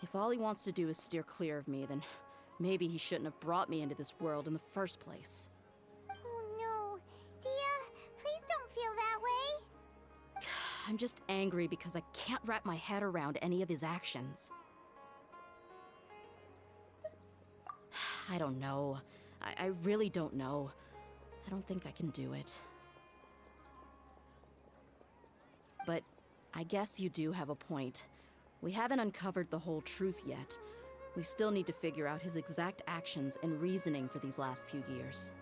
If all he wants to do is steer clear of me, then maybe he shouldn't have brought me into this world in the first place. Oh no. Dehya, please don't feel that way. I'm just angry because I can't wrap my head around any of his actions. I don't know. I really don't know. I don't think I can do it. But I guess you do have a point. We haven't uncovered the whole truth yet. We still need to figure out his exact actions and reasoning for these last few years.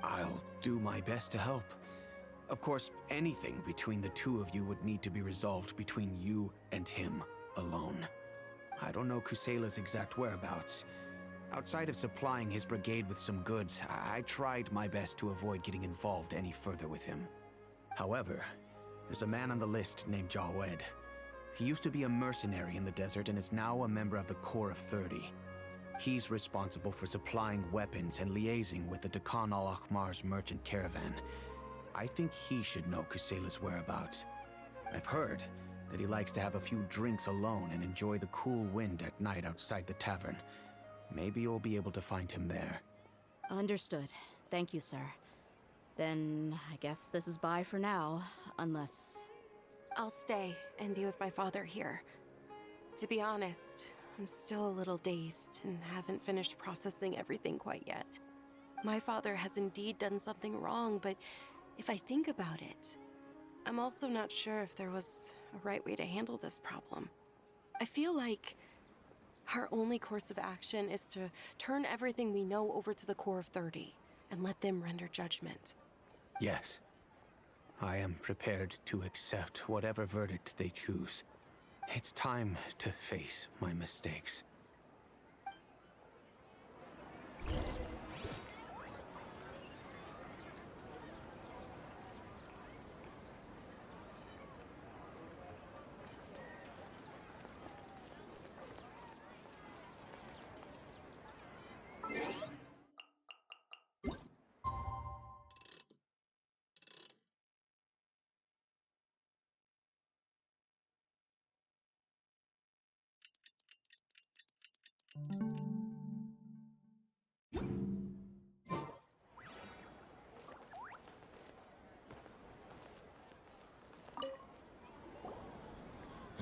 I'll do my best to help. Of course, anything between the two of you would need to be resolved between you and him alone. I don't know Kusela's exact whereabouts. Outside of supplying his brigade with some goods, I tried my best to avoid getting involved any further with him. However, there's a man on the list named Jawed. He used to be a mercenary in the desert and is now a member of the Corps of 30. He's responsible for supplying weapons and liaising with the Khan al-Ahmar's merchant caravan. I think he should know Kusela's whereabouts. I've heard that he likes to have a few drinks alone and enjoy the cool wind at night outside the tavern. Maybe you'll be able to find him there. Understood. Thank you, sir. Then I guess this is bye for now, unless... I'll stay and be with my father here. To be honest, I'm still a little dazed and haven't finished processing everything quite yet. My father has indeed done something wrong, but if I think about it, I'm also not sure if there was a right way to handle this problem. I feel like our only course of action is to turn everything we know over to the Corps of 30 and let them render judgment. Yes. I am prepared to accept whatever verdict they choose. It's time to face my mistakes.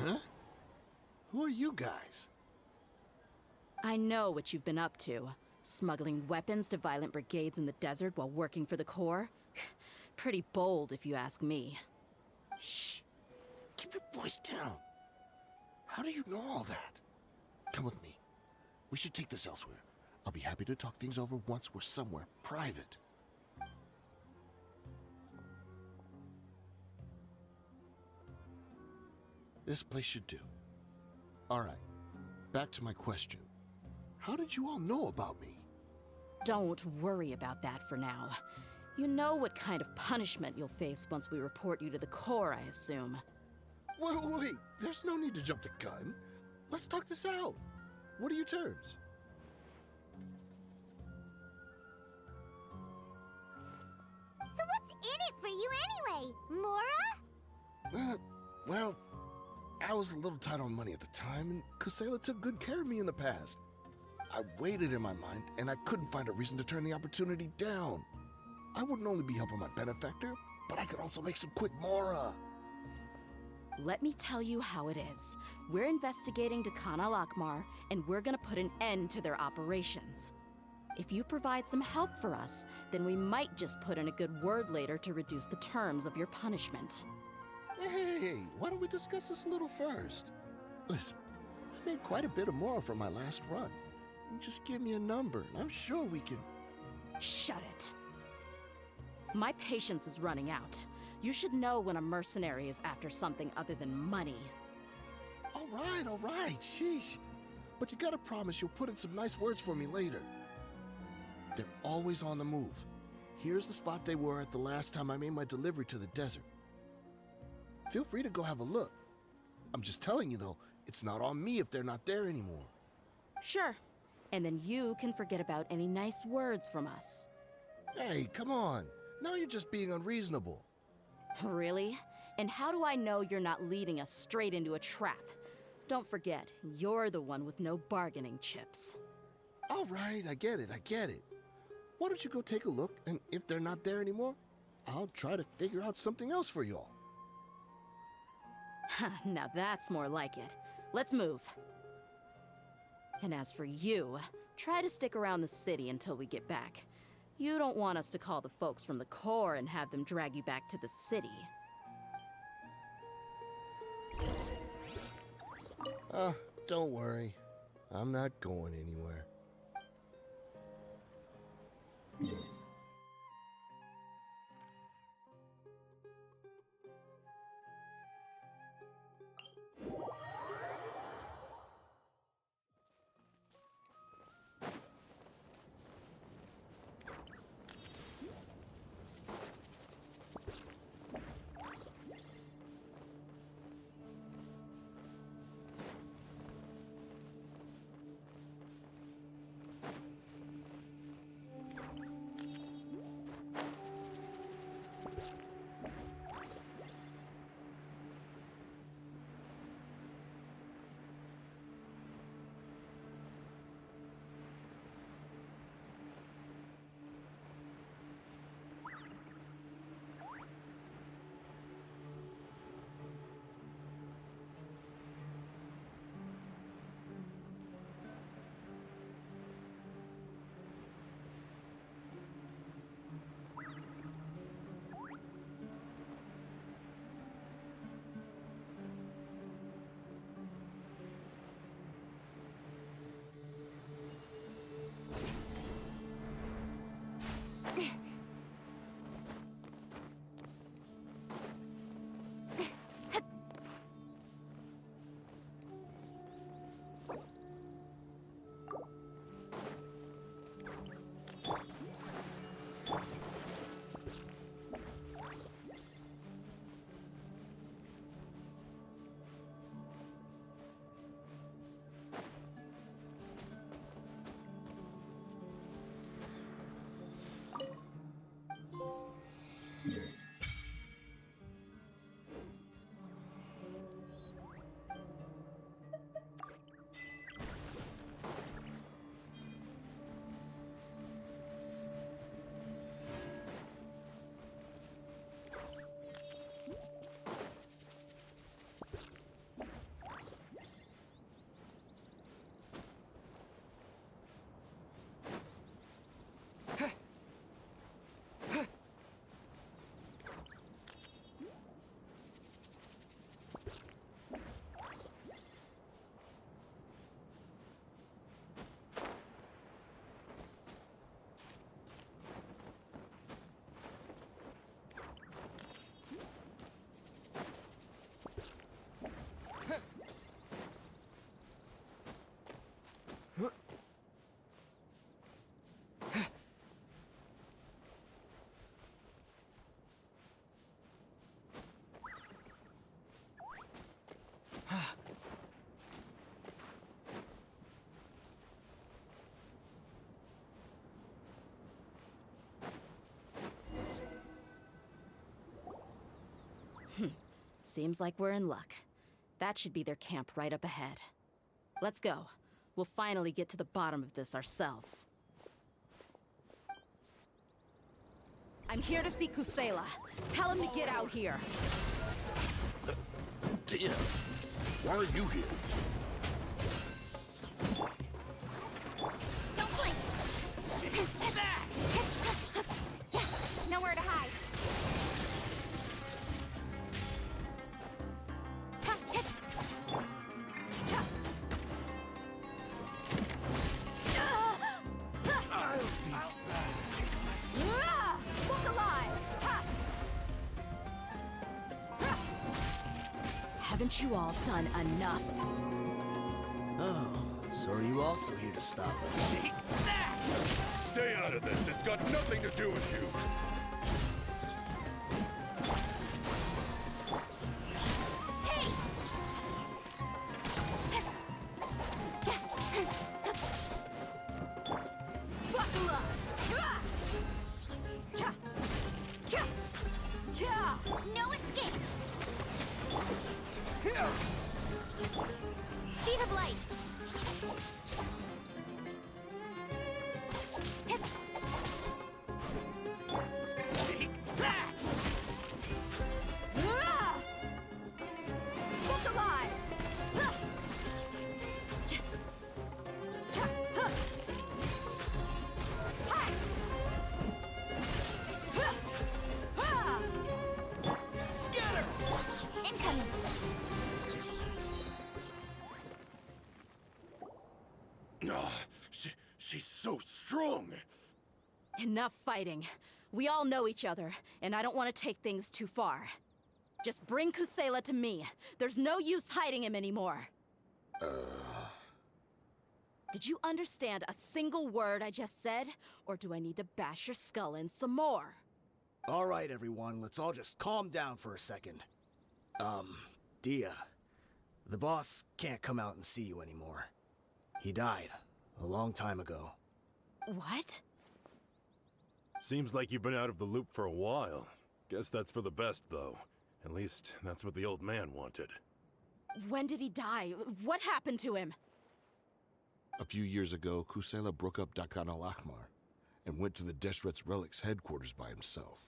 Huh? Who are you guys? I know what you've been up to. Smuggling weapons to violent brigades in the desert while working for the Corps? Pretty bold, if you ask me. Shh. Keep your voice down. How do you know all that? Come with me. We should take this elsewhere. I'll be happy to talk things over once we're somewhere private. This place should do. All right. Back to my question. How did you all know about me? Don't worry about that for now. You know what kind of punishment you'll face once we report you to the Corps, I assume. Wait, there's no need to jump the gun. Let's talk this out. What are your terms? So what's in it for you anyway, Mora? Well, I was a little tight on money at the time, and Kusela took good care of me in the past. I waited in my mind, and I couldn't find a reason to turn the opportunity down. I wouldn't only be helping my benefactor, but I could also make some quick Mora. Let me tell you how it is. We're investigating Dakan al-Akmar, and we're gonna put an end to their operations. If you provide some help for us, then we might just put in a good word later to reduce the terms of your punishment. Hey, why don't we discuss this a little first? Listen, I made quite a bit of Mora from my last run. You just give me a number, and I'm sure we can... Shut it. My patience is running out. You should know when a mercenary is after something other than money. All right, sheesh. But you gotta promise you'll put in some nice words for me later. They're always on the move. Here's the spot they were at the last time I made my delivery to the desert. Feel free to go have a look. I'm just telling you though, it's not on me if they're not there anymore. Sure. And then you can forget about any nice words from us. Hey, come on. Now you're just being unreasonable. Really? And how do I know you're not leading us straight into a trap? Don't forget, you're the one with no bargaining chips. All right, I get it. Why don't you go take a look, and if they're not there anymore, I'll try to figure out something else for y'all. Now that's more like it. Let's move. And as for you, try to stick around the city until we get back. You don't want us to call the folks from the Corps and have them drag you back to the city. Don't worry. I'm not going anywhere. Seems like we're in luck. That should be their camp right up ahead. Let's go. We'll finally get to the bottom of this ourselves. I'm here to see Kusela. Tell him to get out here. Dehya, why are you here? Don't blink! Nowhere to hide. Look alive! Haven't you all done enough? Oh, so are you also here to stop us? Stay out of this. It's got nothing to do with you. Buckle up! No escape! Speed of light! Look alive! Scatter! Incoming! She's so strong. Enough fighting. We all know each other, and I don't want to take things too far. Just bring Kusela to me. There's no use hiding him anymore. Did you understand a single word I just said? Or do I need to bash your skull in some more? All right, everyone, let's all just calm down for a second. Dehya, the boss can't come out and see you anymore. He died a long time ago. What? Seems like you've been out of the loop for a while. Guess that's for the best, though. At least, that's what the old man wanted. When did he die? What happened to him? A few years ago, Kusela broke up Dakan al-Ahmar and went to the Deshret's Relics headquarters by himself.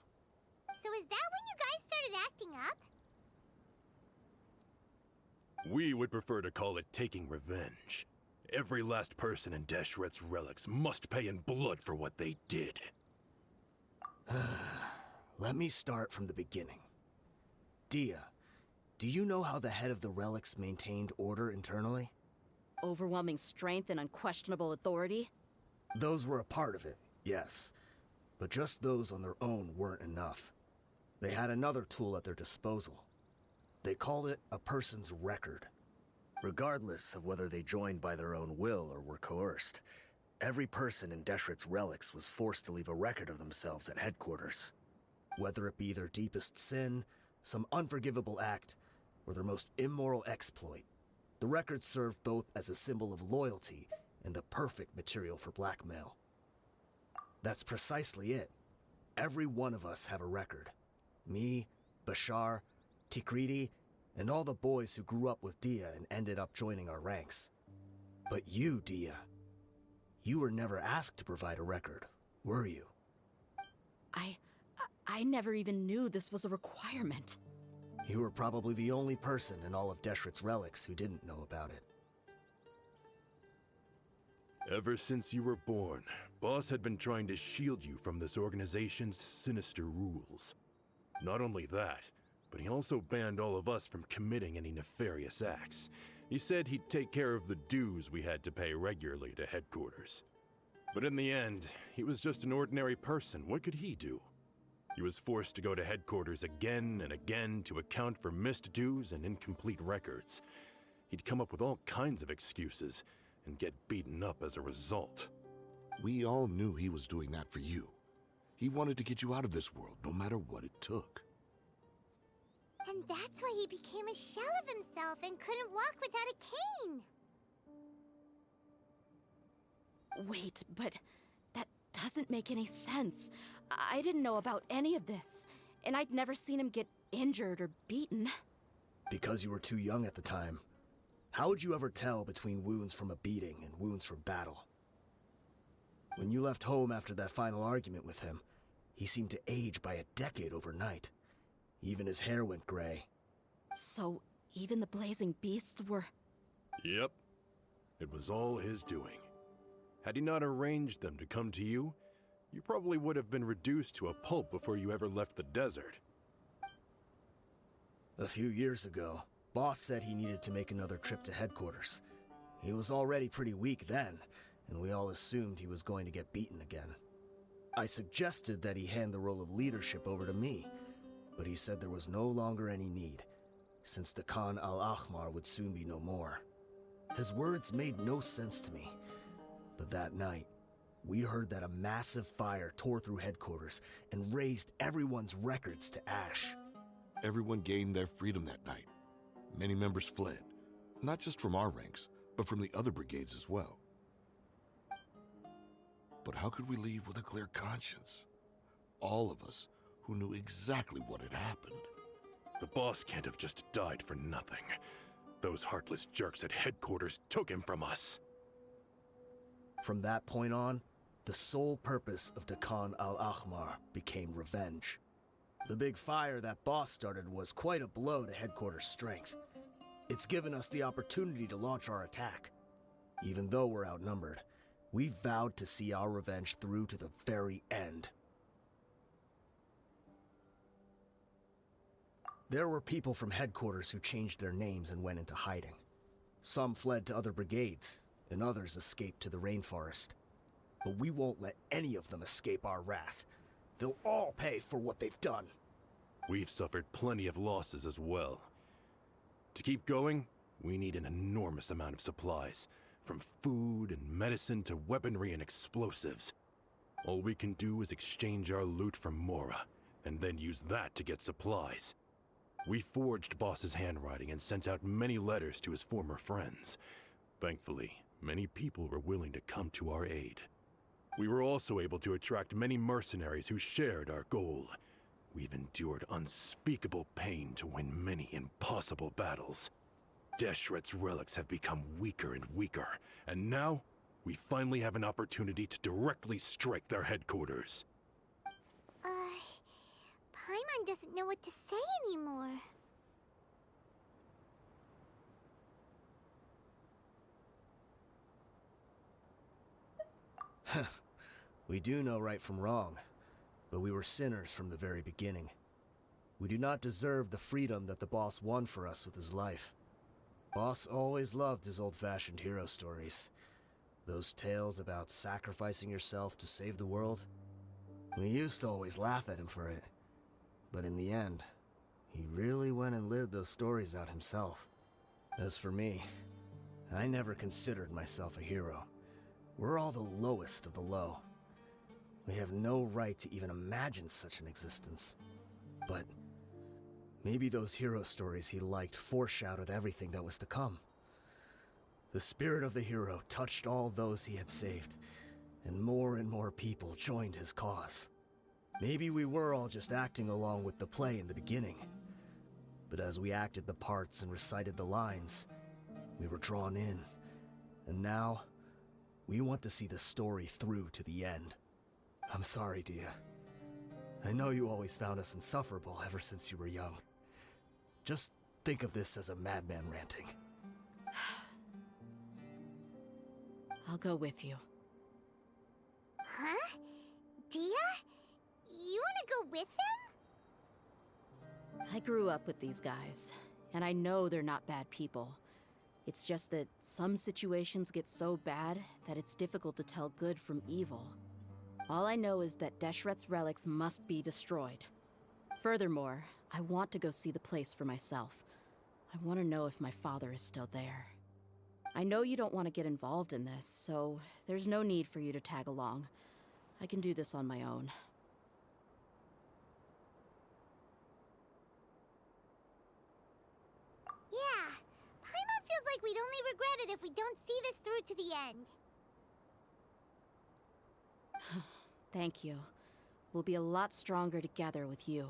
So is that when you guys started acting up? We would prefer to call it taking revenge. Every last person in Deshret's Relics must pay in blood for what they did. Let me start from the beginning. Dehya, do you know how the head of the Relics maintained order internally? Overwhelming strength and unquestionable authority? Those were a part of it, yes. But just those on their own weren't enough. They had another tool at their disposal. They called it a person's record. Regardless of whether they joined by their own will or were coerced, every person in Deshret's Relics was forced to leave a record of themselves at headquarters. Whether it be their deepest sin, some unforgivable act, or their most immoral exploit, the record served both as a symbol of loyalty and the perfect material for blackmail. That's precisely it. Every one of us have a record. Me, Bashar, Tikriti, and all the boys who grew up with Dehya and ended up joining our ranks. But you, Dehya, you were never asked to provide a record, were you? I never even knew this was a requirement. You were probably the only person in all of Deshret's Relics who didn't know about it. Ever since you were born, Boss had been trying to shield you from this organization's sinister rules. Not only that, but he also banned all of us from committing any nefarious acts. He said he'd take care of the dues we had to pay regularly to headquarters. But in the end, he was just an ordinary person. What could he do? He was forced to go to headquarters again and again to account for missed dues and incomplete records. He'd come up with all kinds of excuses and get beaten up as a result. We all knew he was doing that for you. He wanted to get you out of this world, no matter what it took. And that's why he became a shell of himself and couldn't walk without a cane. Wait, but that doesn't make any sense. I didn't know about any of this, and I'd never seen him get injured or beaten. Because you were too young at the time. How would you ever tell between wounds from a beating and wounds from battle? When you left home after that final argument with him, he seemed to age by a decade overnight. Even his hair went gray. So, even the blazing beasts were... Yep. It was all his doing. Had he not arranged them to come to you, you probably would have been reduced to a pulp before you ever left the desert. A few years ago, Boss said he needed to make another trip to headquarters. He was already pretty weak then, and we all assumed he was going to get beaten again. I suggested that he hand the role of leadership over to me, but he said there was no longer any need, since the Khan al-Ahmar would soon be no more. His words made no sense to me, but that night, we heard that a massive fire tore through headquarters and razed everyone's records to ash. Everyone gained their freedom that night. Many members fled, not just from our ranks, but from the other brigades as well. But how could we leave with a clear conscience? All of us who knew exactly what had happened. The boss can't have just died for nothing. Those heartless jerks at headquarters took him from us. From that point on, the sole purpose of the Khan al-Ahmar became revenge. The big fire that Boss started was quite a blow to headquarters' strength. It's given us the opportunity to launch our attack. Even though we're outnumbered, we vowed to see our revenge through to the very end. There were people from headquarters who changed their names and went into hiding. Some fled to other brigades, and others escaped to the rainforest. But we won't let any of them escape our wrath. They'll all pay for what they've done. We've suffered plenty of losses as well. To keep going, we need an enormous amount of supplies, from food and medicine to weaponry and explosives. All we can do is exchange our loot from Mora, and then use that to get supplies. We forged Boss's handwriting and sent out many letters to his former friends. Thankfully, many people were willing to come to our aid. We were also able to attract many mercenaries who shared our goal. We've endured unspeakable pain to win many impossible battles. Deshret's relics have become weaker and weaker, and now we finally have an opportunity to directly strike their headquarters. Paimon doesn't know what to say anymore. We do know right from wrong, but we were sinners from the very beginning. We do not deserve the freedom that the boss won for us with his life. Boss always loved his old-fashioned hero stories. Those tales about sacrificing yourself to save the world. We used to always laugh at him for it. But in the end, he really went and lived those stories out himself. As for me, I never considered myself a hero. We're all the lowest of the low. We have no right to even imagine such an existence. But maybe those hero stories he liked foreshadowed everything that was to come. The spirit of the hero touched all those he had saved, and more people joined his cause. Maybe we were all just acting along with the play in the beginning. But as we acted the parts and recited the lines, we were drawn in. And now, we want to see the story through to the end. I'm sorry, Dehya. I know you always found us insufferable ever since you were young. Just think of this as a madman ranting. I'll go with you. Huh? Dehya? You wanna go with them? I grew up with these guys, and I know they're not bad people. It's just that some situations get so bad that it's difficult to tell good from evil. All I know is that Deshret's relics must be destroyed. Furthermore, I want to go see the place for myself. I want to know if my father is still there. I know you don't want to get involved in this, so there's no need for you to tag along. I can do this on my own. Yeah, Paimon feels like we'd only regret it if we don't see this through to the end. Thank you. We'll be a lot stronger together with you.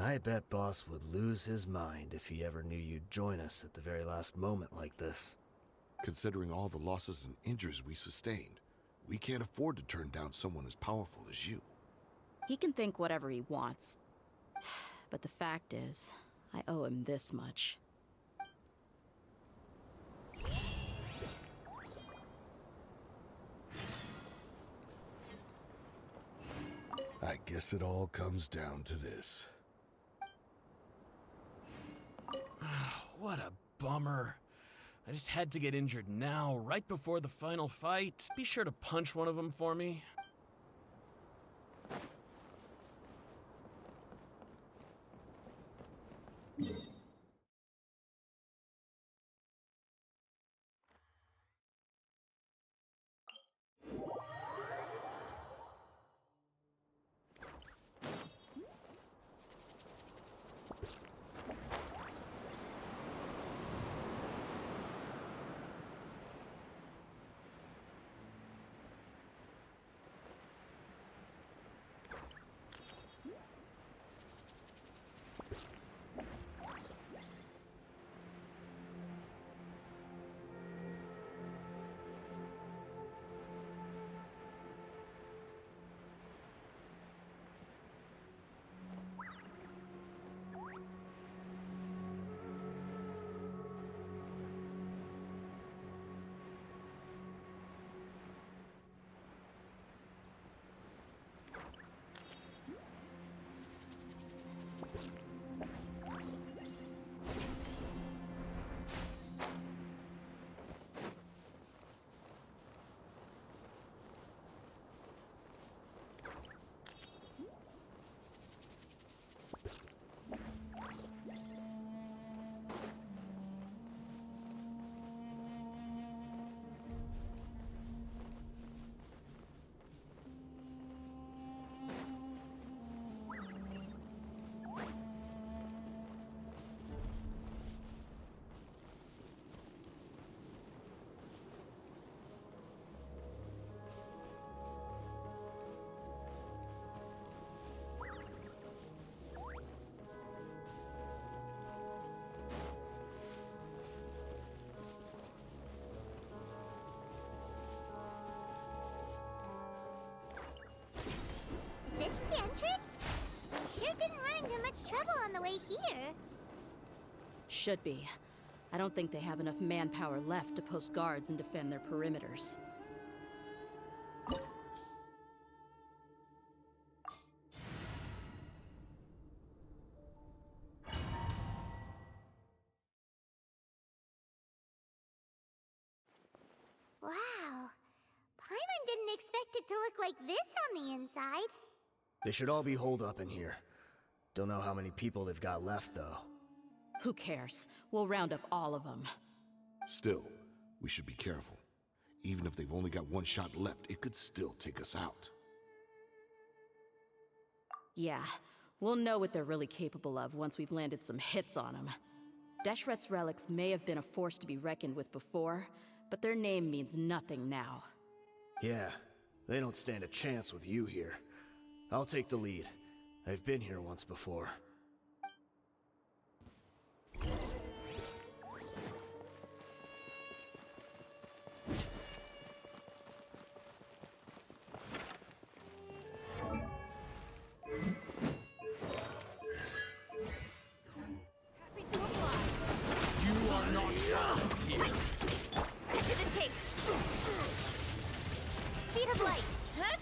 I bet Boss would lose his mind if he ever knew you'd join us at the very last moment like this. Considering all the losses and injuries we sustained, we can't afford to turn down someone as powerful as you. He can think whatever he wants. But the fact is, I owe him this much. I guess it all comes down to this. What a bummer. I just had to get injured now, right before the final fight. Be sure to punch one of them for me. Is this the entrance? We sure didn't run into much trouble on the way here. Should be. I don't think they have enough manpower left to post guards and defend their perimeters. Wow. Paimon didn't expect it to look like this on the inside. They should all be holed up in here. Don't know how many people they've got left, though. Who cares? We'll round up all of them. Still, we should be careful. Even if they've only got one shot left, it could still take us out. Yeah, we'll know what they're really capable of once we've landed some hits on them. Deshret's relics may have been a force to be reckoned with before, but their name means nothing now. Yeah, they don't stand a chance with you here. I'll take the lead. I've been here once before. You are not welcome here. Get to the chase. Speed of light. Huh?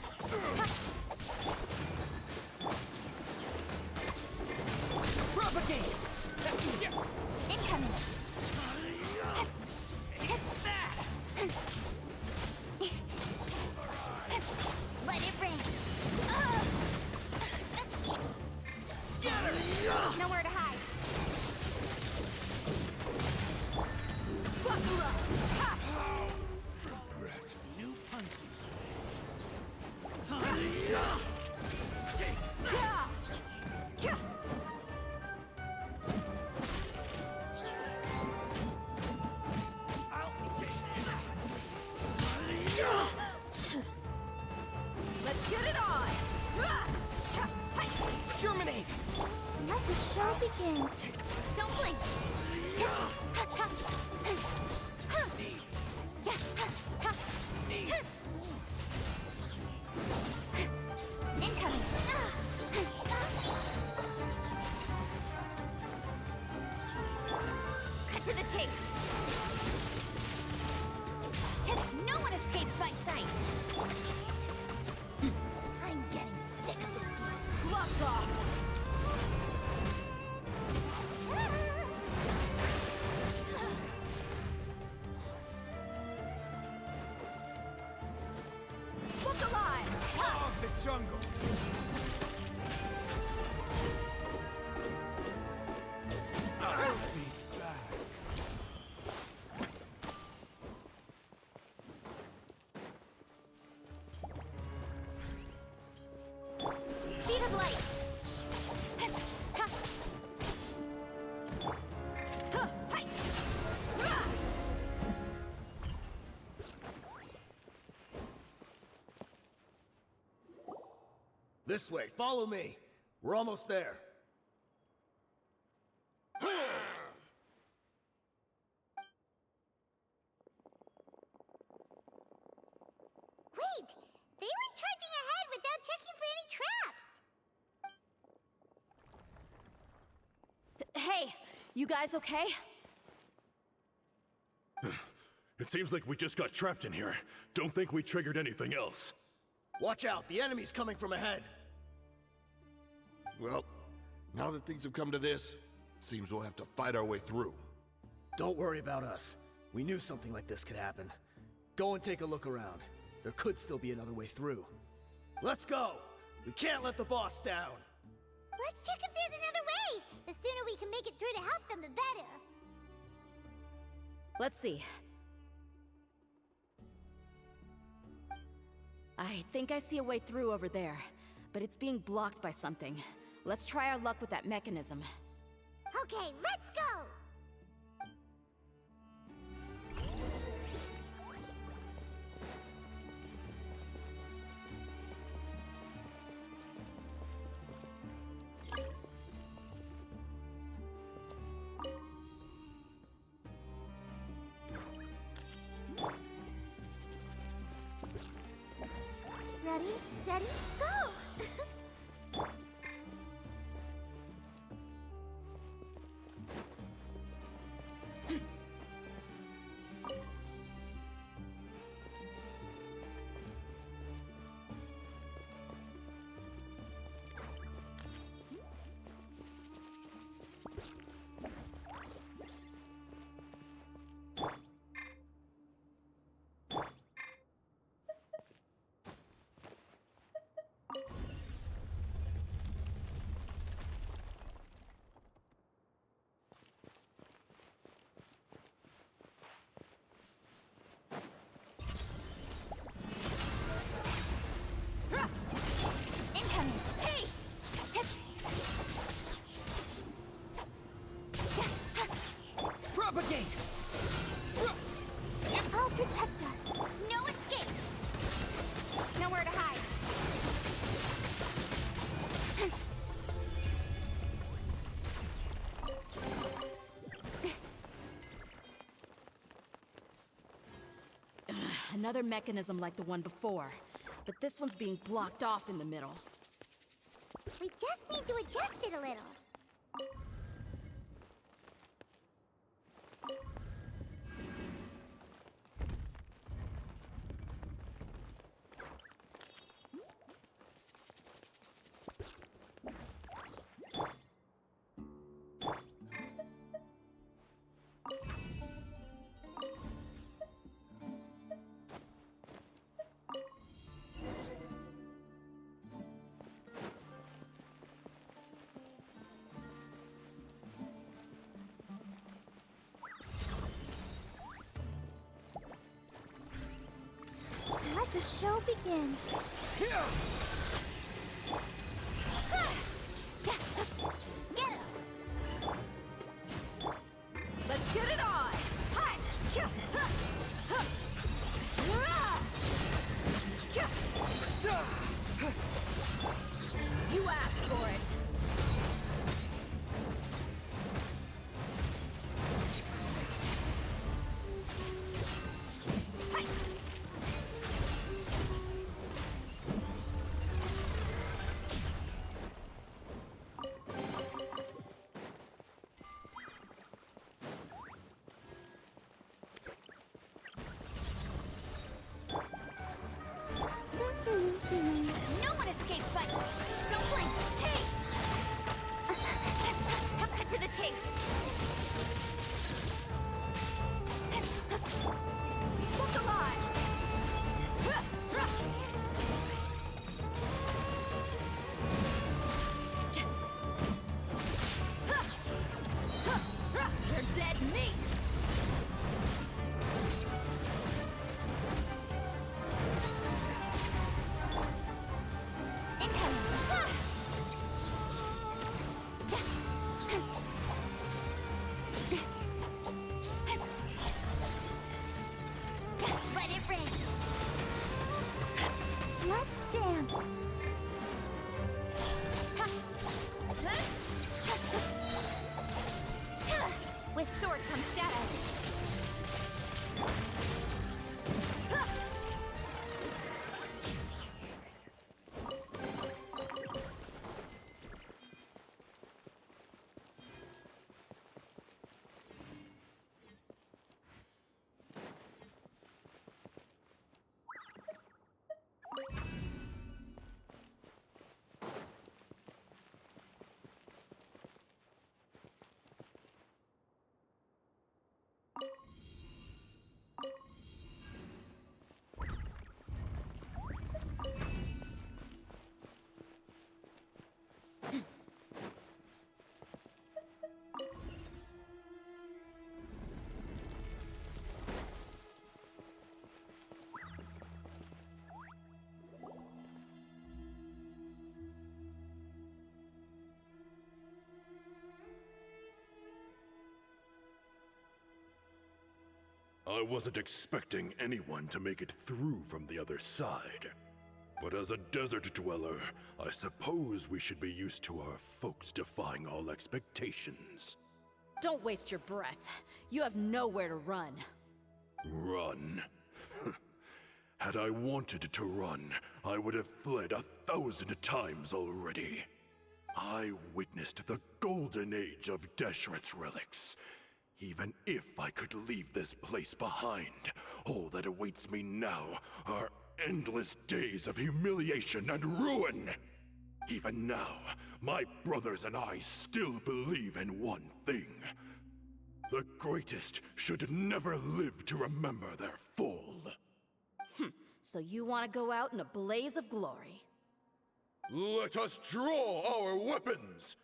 the show begin. Don't blink! Incoming! Cut to the chase! No one escapes my sights! I'm getting sick of this game. Gloves off! Book alive! Of the jungle! I'll be back. Speed of light! This way, follow me. We're almost there. Wait! They went charging ahead without checking for any traps! Hey, you guys okay? It seems like we just got trapped in here. Don't think we triggered anything else. Watch out, the enemy's coming from ahead. Well, now that things have come to this, seems we'll have to fight our way through. Don't worry about us. We knew something like this could happen. Go and take a look around. There could still be another way through. Let's go! We can't let the boss down! Let's check if there's another way! The sooner we can make it through to help them, the better! Let's see. I think I see a way through over there, but it's being blocked by something. Let's try our luck with that mechanism. Okay, let's go! Ready, steady, go! Incoming! Hey! Propagate! I'll protect us. No escape! Nowhere to hide. Another mechanism like the one before, but this one's being blocked off in the middle. We just need to adjust it a little. Let the show begin. Get him! Let's get it on! Hi! You asked for it. I wasn't expecting anyone to make it through from the other side. But as a desert dweller, I suppose we should be used to our folks defying all expectations. Don't waste your breath. You have nowhere to run. Run? Had I wanted to run, I would have fled 1,000 times already. I witnessed the golden age of Deshret's relics. Even if I could leave this place behind, all that awaits me now are endless days of humiliation and ruin. Even now, my brothers and I still believe in one thing. The greatest should never live to remember their fall. So you want to go out in a blaze of glory? Let us draw our weapons!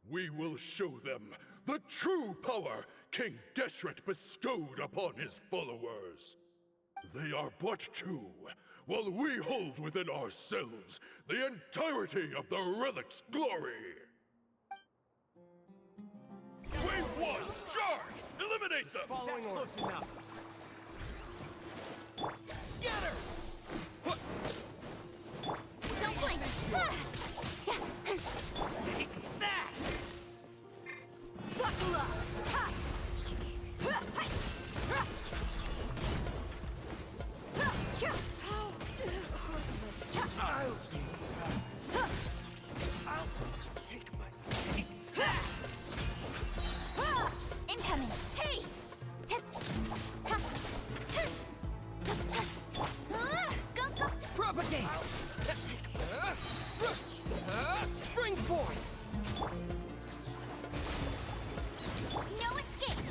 We will show them the true power King Deshret bestowed upon his followers. They are but two, while we hold within ourselves the entirety of the relic's glory. Wave 1, charge! Eliminate them! Following orders. Close enough. Scatter! Don't blink! Take that! Buckle up! Ha! I'll take my... Incoming! Hey! Go, go! Propagate! Spring forth! No escape!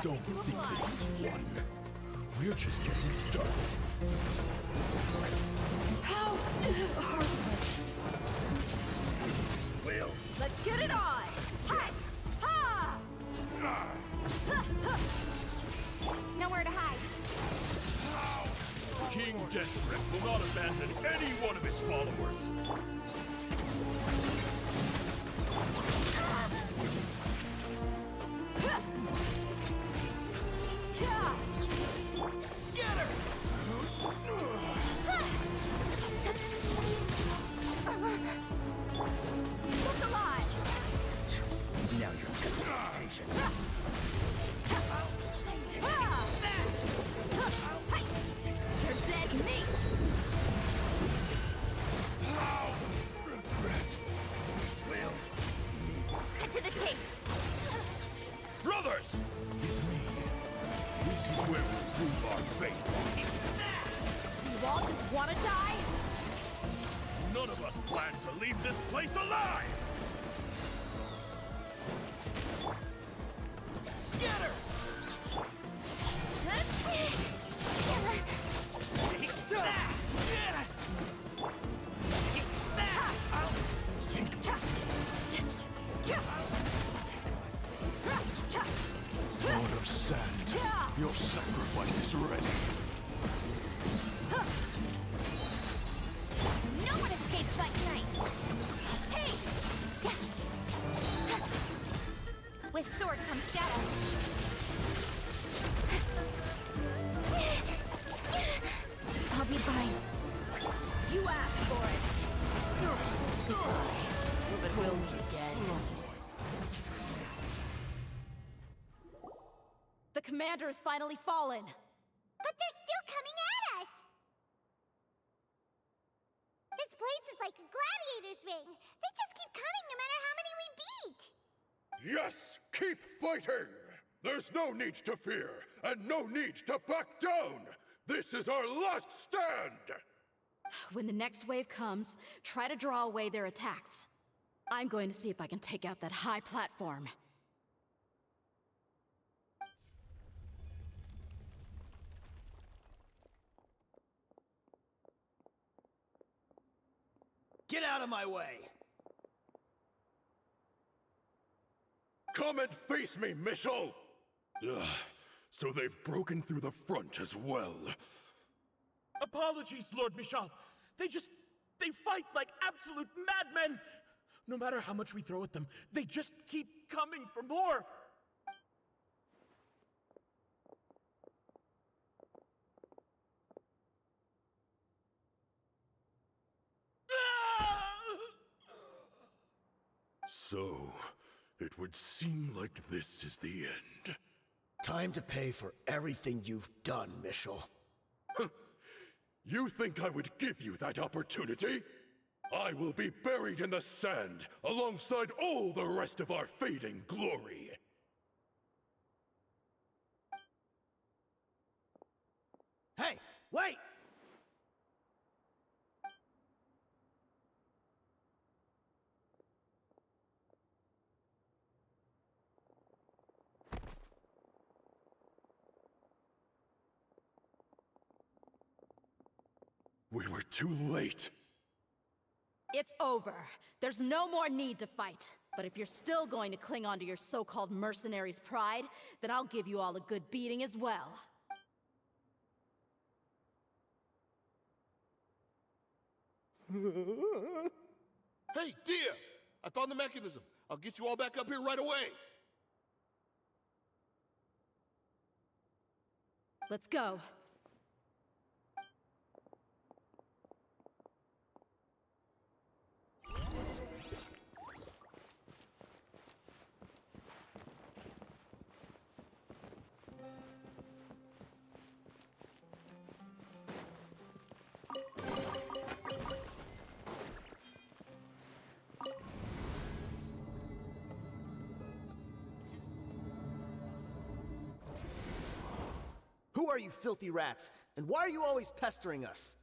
Don't think we won. We're just getting started. How heartless! Will. Let's get it on! Ha! Ha! Nowhere to hide. King Deshret will not abandon any one of his followers. Scatter! Look alive! Now you're testing my patience. You're dead meat! Cut to the chase. Brothers! With me. This is where we'll prove our faith. Do you all just want to die? None of us plan to leave this place alive! Scatter! Take that! God of sand, your sacrifice is ready. No one escapes my sight. Hey! With sword comes shadow. I'll be fine. You asked for it! But we'll meet again. The commander has finally fallen! But they're still coming at us! This place is like a gladiator's ring. They just keep coming no matter how many we beat. Yes, keep fighting! There's no need to fear, and no need to back down! This is our last stand! When the next wave comes, try to draw away their attacks. I'm going to see if I can take out that high platform. Get out of my way! Come and face me, Michel! Ugh, so they've broken through the front as well. Apologies, Lord Michal. They fight like absolute madmen. No matter how much we throw at them, they just keep coming for more. So, it would seem like this is the end. Time to pay for everything you've done, Mitchell. You think I would give you that opportunity? I will be buried in the sand alongside all the rest of our fading glory. Hey, wait! We were too late. It's over. There's no more need to fight. But if you're still going to cling on to your so-called mercenary's pride, then I'll give you all a good beating as well. Hey, Dehya! I found the mechanism. I'll get you all back up here right away. Let's go. Who are you filthy rats? And why are you always pestering us?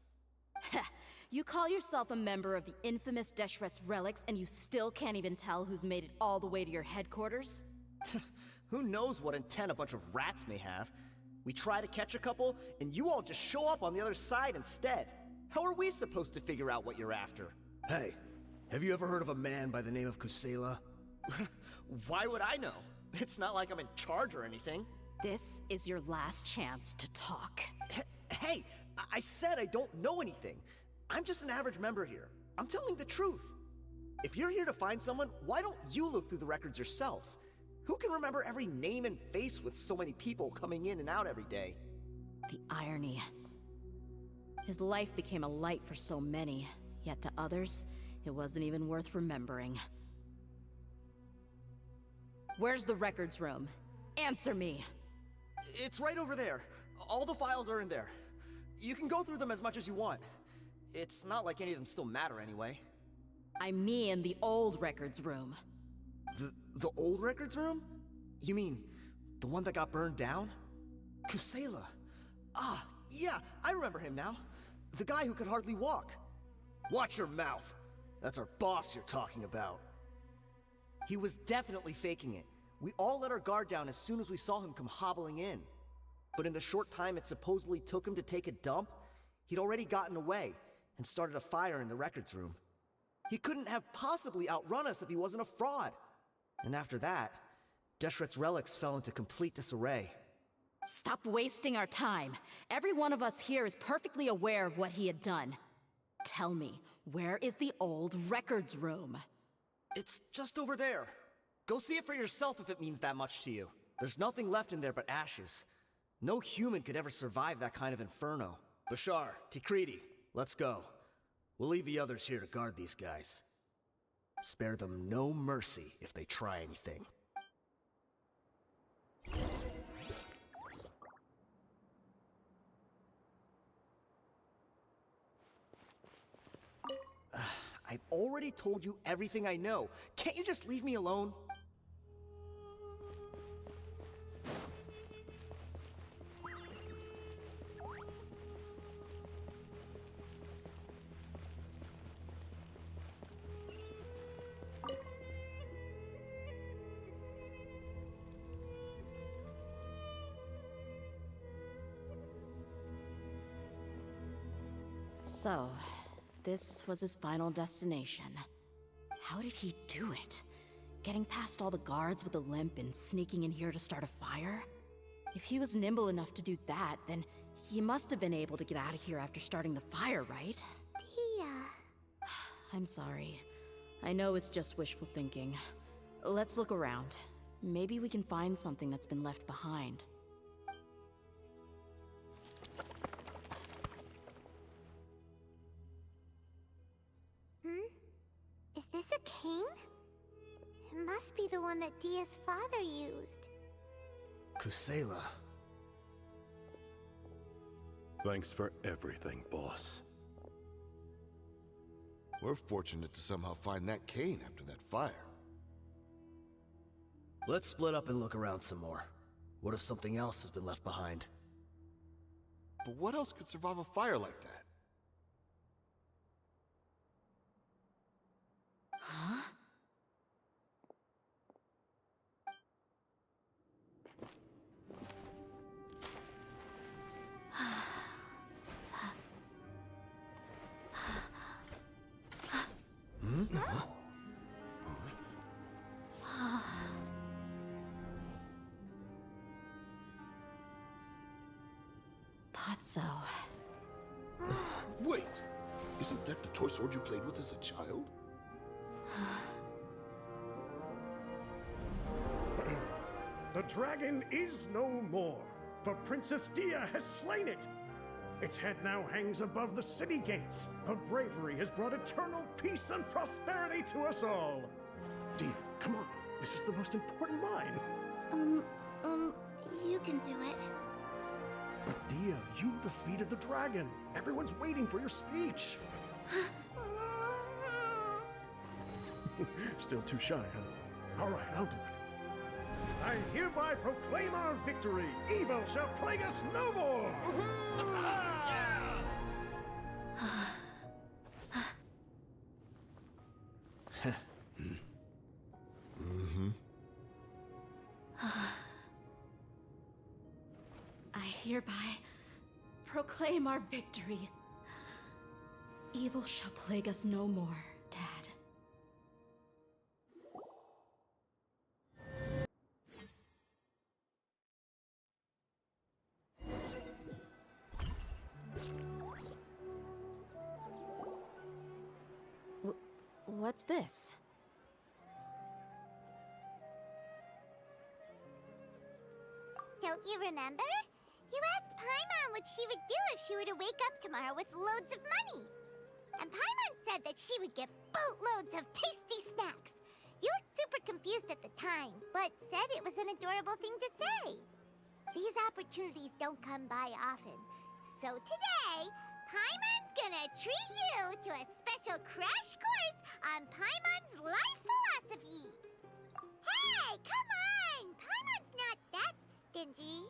You call yourself a member of the infamous Deshret's relics, and you still can't even tell who's made it all the way to your headquarters? Who knows what intent a bunch of rats may have? We try to catch a couple, and you all just show up on the other side instead. How are we supposed to figure out what you're after? Hey, have you ever heard of a man by the name of Kusela? Why would I know? It's not like I'm in charge or anything. This is your last chance to talk. Hey, I said I don't know anything. I'm just an average member here. I'm telling the truth. If you're here to find someone, why don't you look through the records yourselves? Who can remember every name and face with so many people coming in and out every day? The irony. His life became a light for so many, yet to others, it wasn't even worth remembering. Where's the records room? Answer me! It's right over there. All the files are in there. You can go through them as much as you want. It's not like any of them still matter anyway. I mean the old records room. The old records room? You mean, the one that got burned down? Kusela. Ah, yeah, I remember him now. The guy who could hardly walk. Watch your mouth. That's our boss you're talking about. He was definitely faking it. We all let our guard down as soon as we saw him come hobbling in. But in the short time it supposedly took him to take a dump, he'd already gotten away and started a fire in the records room. He couldn't have possibly outrun us if he wasn't a fraud. And after that, Deshret's relics fell into complete disarray. Stop wasting our time. Every one of us here is perfectly aware of what he had done. Tell me, where is the old records room? It's just over there. Go see it for yourself if it means that much to you. There's nothing left in there but ashes. No human could ever survive that kind of inferno. Bashar, Tikriti, let's go. We'll leave the others here to guard these guys. Spare them no mercy if they try anything. I've already told you everything I know. Can't you just leave me alone? So, this was his final destination. How did he do it? Getting past all the guards with a limp and sneaking in here to start a fire? If he was nimble enough to do that, then he must have been able to get out of here after starting the fire, right? Dehya. I'm sorry. I know it's just wishful thinking. Let's look around. Maybe we can find something that's been left behind. Is this a cane? must be the one that Dia's father used. Kusela. Thanks for everything, boss. We're fortunate to somehow find that cane after that fire. Let's split up and look around some more. What if something else has been left behind? But what else could survive a fire like that? Huh? Thought so. Wait! Isn't that the toy sword you played with as a child? The dragon is no more, for Princess Dia has slain it. Its head now hangs above the city gates. Her bravery has brought eternal peace and prosperity to us all. Dia, come on. This is the most important line. You can do it. But Dia, you defeated the dragon. Everyone's waiting for your speech. Still too shy, huh? All right, I'll do it. I hereby proclaim our victory. Evil shall plague us no more. I hereby proclaim our victory. Evil shall plague us no more, Dad. What's this? Don't you remember? You asked Paimon what she would do if she were to wake up tomorrow with loads of money. And Paimon said that she would get boatloads of tasty snacks. You looked super confused at the time, but said it was an adorable thing to say. These opportunities don't come by often. So today, Paimon's gonna treat you to a special crash course on Paimon's life philosophy. Hey, come on! Paimon's not that stingy.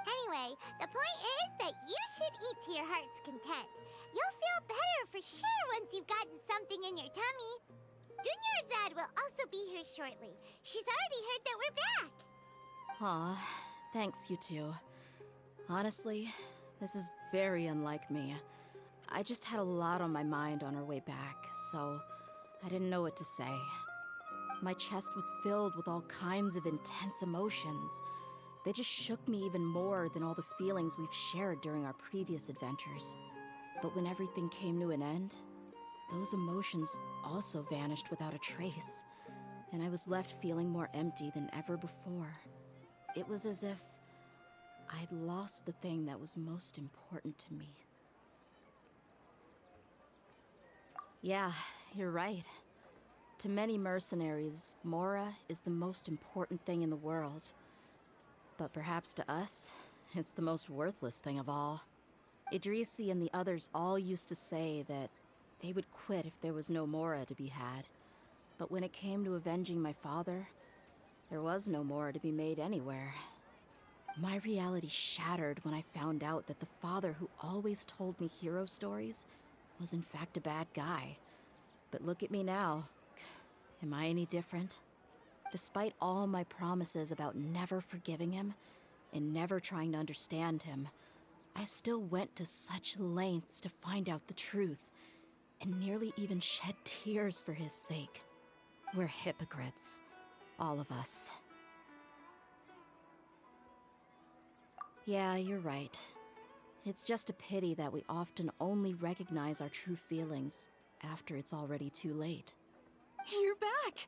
Anyway, the point is that you should eat to your heart's content. You'll feel better for sure once you've gotten something in your tummy. Dunyarzad will also be here shortly. She's already heard that we're back. Aw, thanks, you two. Honestly, this is very unlike me. I just had a lot on my mind on our way back, so I didn't know what to say. My chest was filled with all kinds of intense emotions. They just shook me even more than all the feelings we've shared during our previous adventures. But when everything came to an end, those emotions also vanished without a trace, and I was left feeling more empty than ever before. It was as if I'd lost the thing that was most important to me. Yeah, you're right. To many mercenaries, Mora is the most important thing in the world. But perhaps to us, it's the most worthless thing of all. Idrisi and the others all used to say that they would quit if there was no Mora to be had. But when it came to avenging my father, there was no Mora to be made anywhere. My reality shattered when I found out that the father who always told me hero stories was in fact a bad guy. But look at me now. Am I any different? Despite all my promises about never forgiving him and never trying to understand him, I still went to such lengths to find out the truth, and nearly even shed tears for his sake. We're hypocrites, all of us. Yeah, you're right. It's just a pity that we often only recognize our true feelings after it's already too late. You're back!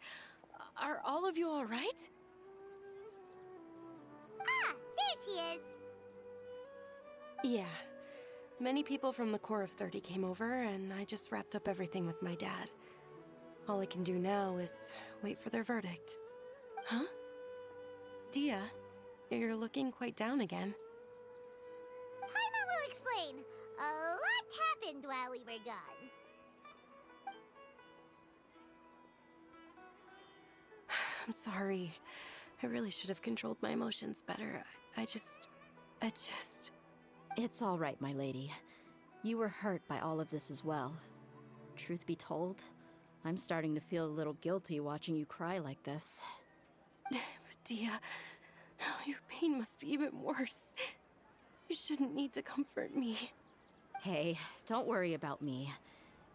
Are all of you all right? Ah, there she is. Yeah. Many people from the Corps of 30 came over, and I just wrapped up everything with my dad. All I can do now is wait for their verdict. Huh? Dia, you're looking quite down again. Paimon will explain. A lot happened while we were gone. I'm sorry. I really should have controlled my emotions better. I just... It's all right, my lady. You were hurt by all of this as well. Truth be told, I'm starting to feel a little guilty watching you cry like this. Dia, your pain must be even worse. You shouldn't need to comfort me. Hey, don't worry about me.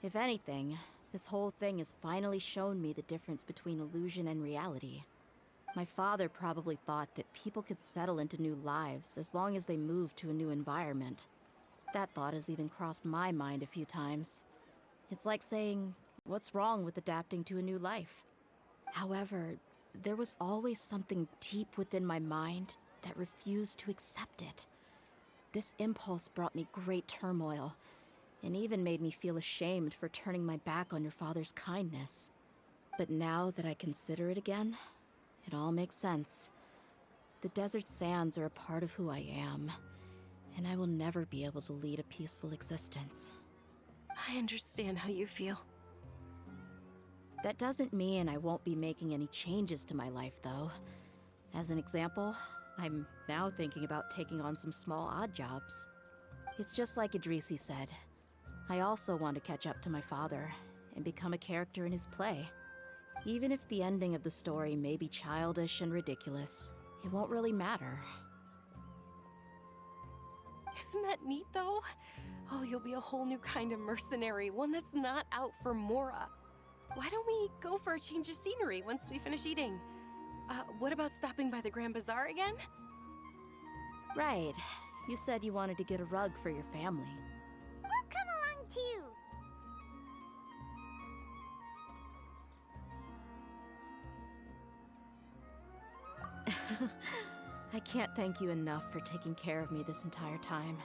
If anything, this whole thing has finally shown me the difference between illusion and reality. My father probably thought that people could settle into new lives as long as they moved to a new environment. That thought has even crossed my mind a few times. It's like saying, what's wrong with adapting to a new life? However, there was always something deep within my mind that refused to accept it. This impulse brought me great turmoil, and even made me feel ashamed for turning my back on your father's kindness. But now that I consider it again, it all makes sense. The desert sands are a part of who I am, and I will never be able to lead a peaceful existence. I understand how you feel. That doesn't mean I won't be making any changes to my life, though. As an example, I'm now thinking about taking on some small odd jobs. It's just like Idrisi said. I also want to catch up to my father and become a character in his play. Even if the ending of the story may be childish and ridiculous, it won't really matter. Isn't that neat, though? Oh, you'll be a whole new kind of mercenary, one that's not out for Mora. Why don't we go for a change of scenery once we finish eating? What about stopping by the Grand Bazaar again? Right. You said you wanted to get a rug for your family. We'll come along too. I can't thank you enough for taking care of me this entire time.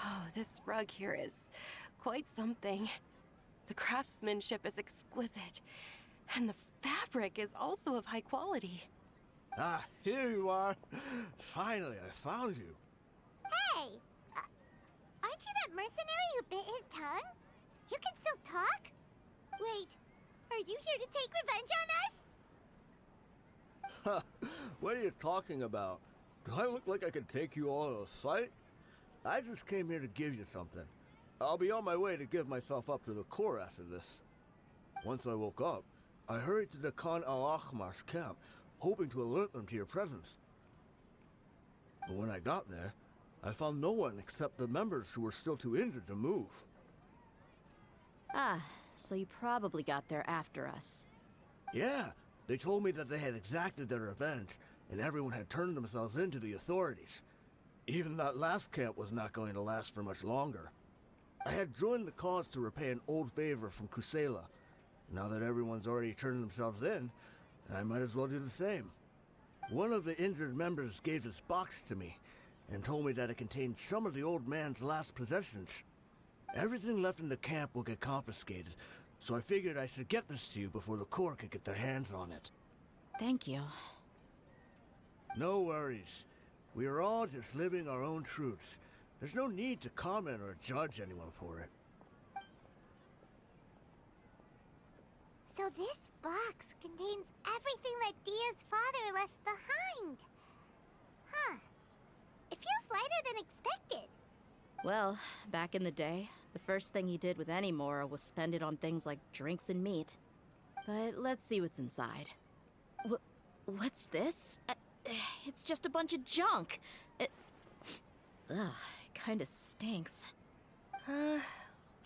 Oh, this rug here is quite something. The craftsmanship is exquisite, and the fabric is also of high quality. Ah, here you are. Finally, I found you. Hey! Aren't you that mercenary who bit his tongue? You can still talk? Wait, are you here to take revenge on us? What are you talking about? Do I look like I could take you all in a fight? I just came here to give you something. I'll be on my way to give myself up to the Corps after this. Once I woke up, I hurried to the Khan al-Ahmar's camp, hoping to alert them to your presence. But when I got there, I found no one except the members who were still too injured to move. Ah, so you probably got there after us. Yeah, they told me that they had exacted their revenge, and everyone had turned themselves in to the authorities. Even that last camp was not going to last for much longer. I had joined the cause to repay an old favor from Kusela. Now that everyone's already turned themselves in, I might as well do the same. One of the injured members gave this box to me, and told me that it contained some of the old man's last possessions. Everything left in the camp will get confiscated, so I figured I should get this to you before the Corps could get their hands on it. Thank you. No worries. We are all just living our own truths. There's no need to comment or judge anyone for it. So this box contains everything that Dia's father left behind. Huh. It feels lighter than expected. Well, back in the day, the first thing he did with any Mora was spend it on things like drinks and meat. But let's see what's inside. What's this? It's just a bunch of junk. Ugh, it kinda stinks.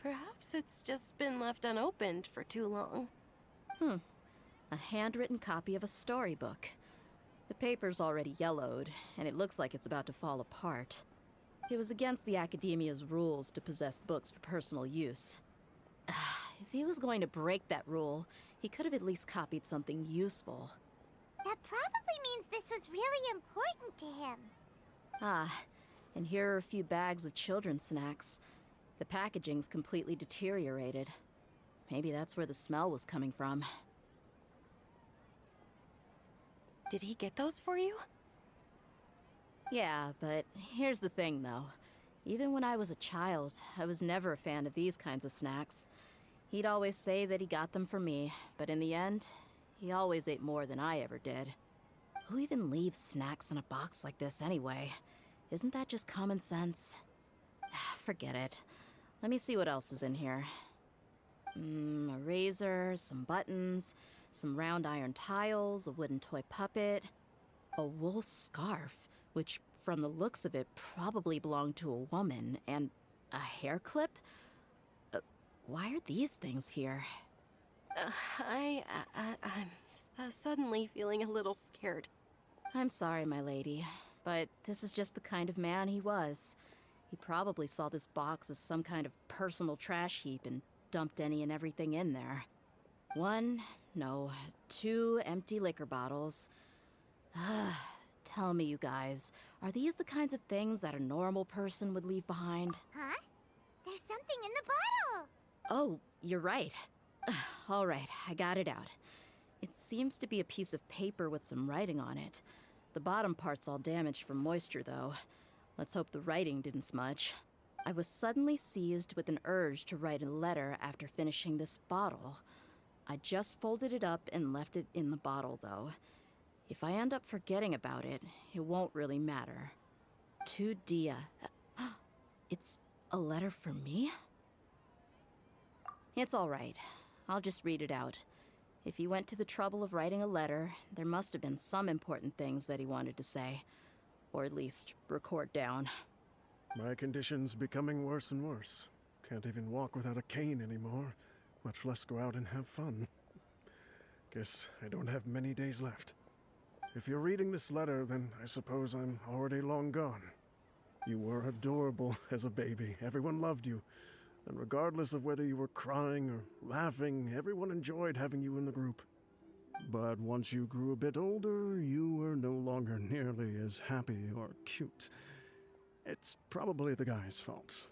Perhaps it's just been left unopened for too long. A handwritten copy of a storybook. The paper's already yellowed, and it looks like it's about to fall apart. It was against the Academia's rules to possess books for personal use. If he was going to break that rule, he could have at least copied something useful. That probably means this was really important to him. Ah, and here are a few bags of children's snacks. The packaging's completely deteriorated. Maybe that's where the smell was coming from. Did he get those for you? Yeah, but here's the thing, though. Even when I was a child, I was never a fan of these kinds of snacks. He'd always say that he got them for me, but in the end, he always ate more than I ever did. Who even leaves snacks in a box like this anyway? Isn't that just common sense? Forget it. Let me see what else is in here. A razor, some buttons, some round iron tiles, a wooden toy puppet, a wool scarf, which from the looks of it probably belonged to a woman, and a hair clip? Why are these things here? I'm suddenly feeling a little scared. I'm sorry, my lady, but this is just the kind of man he was. He probably saw this box as some kind of personal trash heap and dumped any and everything in there. 2 empty liquor bottles. Tell me, you guys, are these the kinds of things that a normal person would leave behind? Huh? There's something in the bottle! Oh, you're right. All right, I got it out. It seems to be a piece of paper with some writing on it. The bottom part's all damaged from moisture, though. Let's hope the writing didn't smudge. I was suddenly seized with an urge to write a letter after finishing this bottle. I just folded it up and left it in the bottle, though. If I end up forgetting about it, it won't really matter. To Dehya. It's a letter for me? It's all right. I'll just read it out. If he went to the trouble of writing a letter, there must have been some important things that he wanted to say. Or at least record down. My condition's becoming worse and worse. Can't even walk without a cane anymore, much less go out and have fun. Guess I don't have many days left. If you're reading this letter, then I suppose I'm already long gone. You were adorable as a baby. Everyone loved you. And regardless of whether you were crying or laughing, everyone enjoyed having you in the group. But once you grew a bit older, you were no longer nearly as happy or cute. It's probably the guy's fault.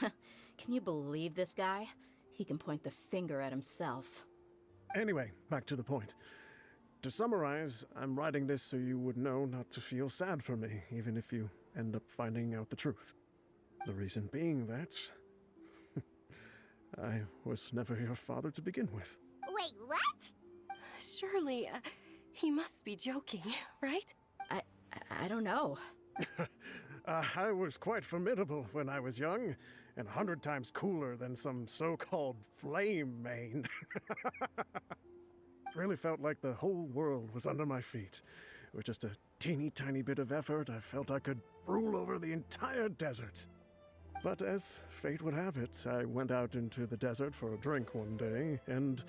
Can you believe this guy? He can point the finger at himself. Anyway, back to the point. To summarize, I'm writing this so you would know not to feel sad for me, even if you end up finding out the truth. The reason being that I was never your father to begin with. Wait, what? Surely, he must be joking, right? I don't know. I was quite formidable when I was young, and 100 times cooler than some so-called flame main. Really felt like the whole world was under my feet. With just a teeny tiny bit of effort, I felt I could rule over the entire desert. But as fate would have it, I went out into the desert for a drink one day and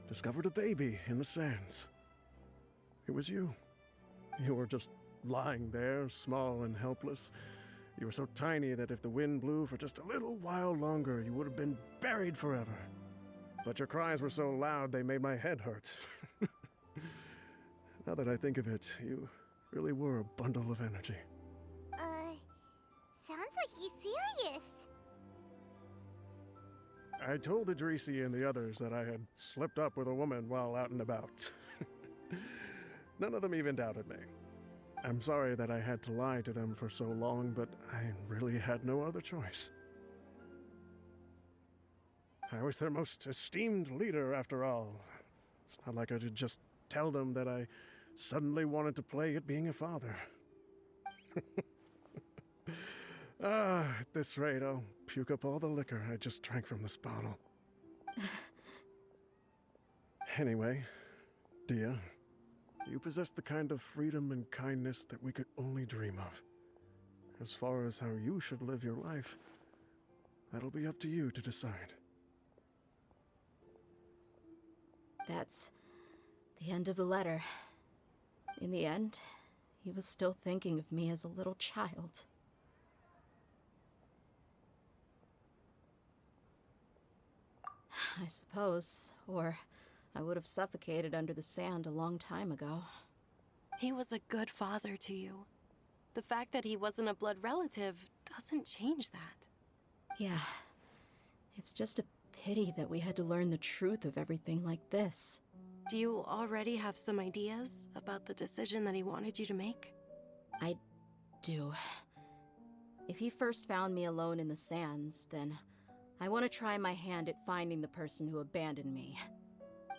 discovered a baby in the sands. It was you. You were just lying there, small and helpless. You were so tiny that if the wind blew for just a little while longer, you would have been buried forever. But your cries were so loud they made my head hurt. Now that I think of it, you really were a bundle of energy. Sounds like he's serious. I told Idrisi and the others that I had slipped up with a woman while out and about. None of them even doubted me. I'm sorry that I had to lie to them for so long, but I really had no other choice. I was their most esteemed leader, after all. It's not like I could just tell them that I suddenly wanted to play at being a father. At this rate, I'll puke up all the liquor I just drank from this bottle. Anyway, Dehya, you possess the kind of freedom and kindness that we could only dream of. As far as how you should live your life, that'll be up to you to decide. That's the end of the letter. In the end, he was still thinking of me as a little child. I suppose, or I would have suffocated under the sand a long time ago. He was a good father to you. The fact that he wasn't a blood relative doesn't change that. Yeah, it's just a pity that we had to learn the truth of everything like this. Do you already have some ideas about the decision that he wanted you to make? I do. If he first found me alone in the sands, then I want to try my hand at finding the person who abandoned me.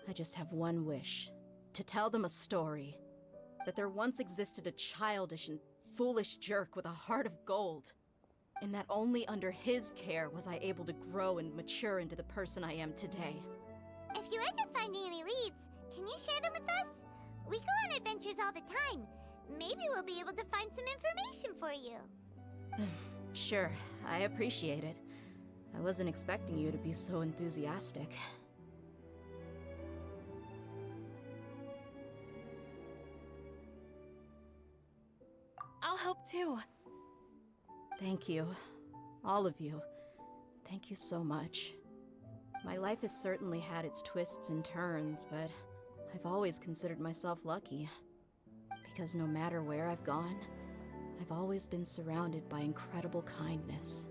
I just have one wish. To tell them a story. That there once existed a childish and foolish jerk with a heart of gold. And that only under his care was I able to grow and mature into the person I am today. If you end up finding any leads, can you share them with us? We go on adventures all the time. Maybe we'll be able to find some information for you. Sure, I appreciate it. I wasn't expecting you to be so enthusiastic. I'll help too. Thank you. All of you. Thank you so much. My life has certainly had its twists and turns, but I've always considered myself lucky. Because no matter where I've gone, I've always been surrounded by incredible kindness.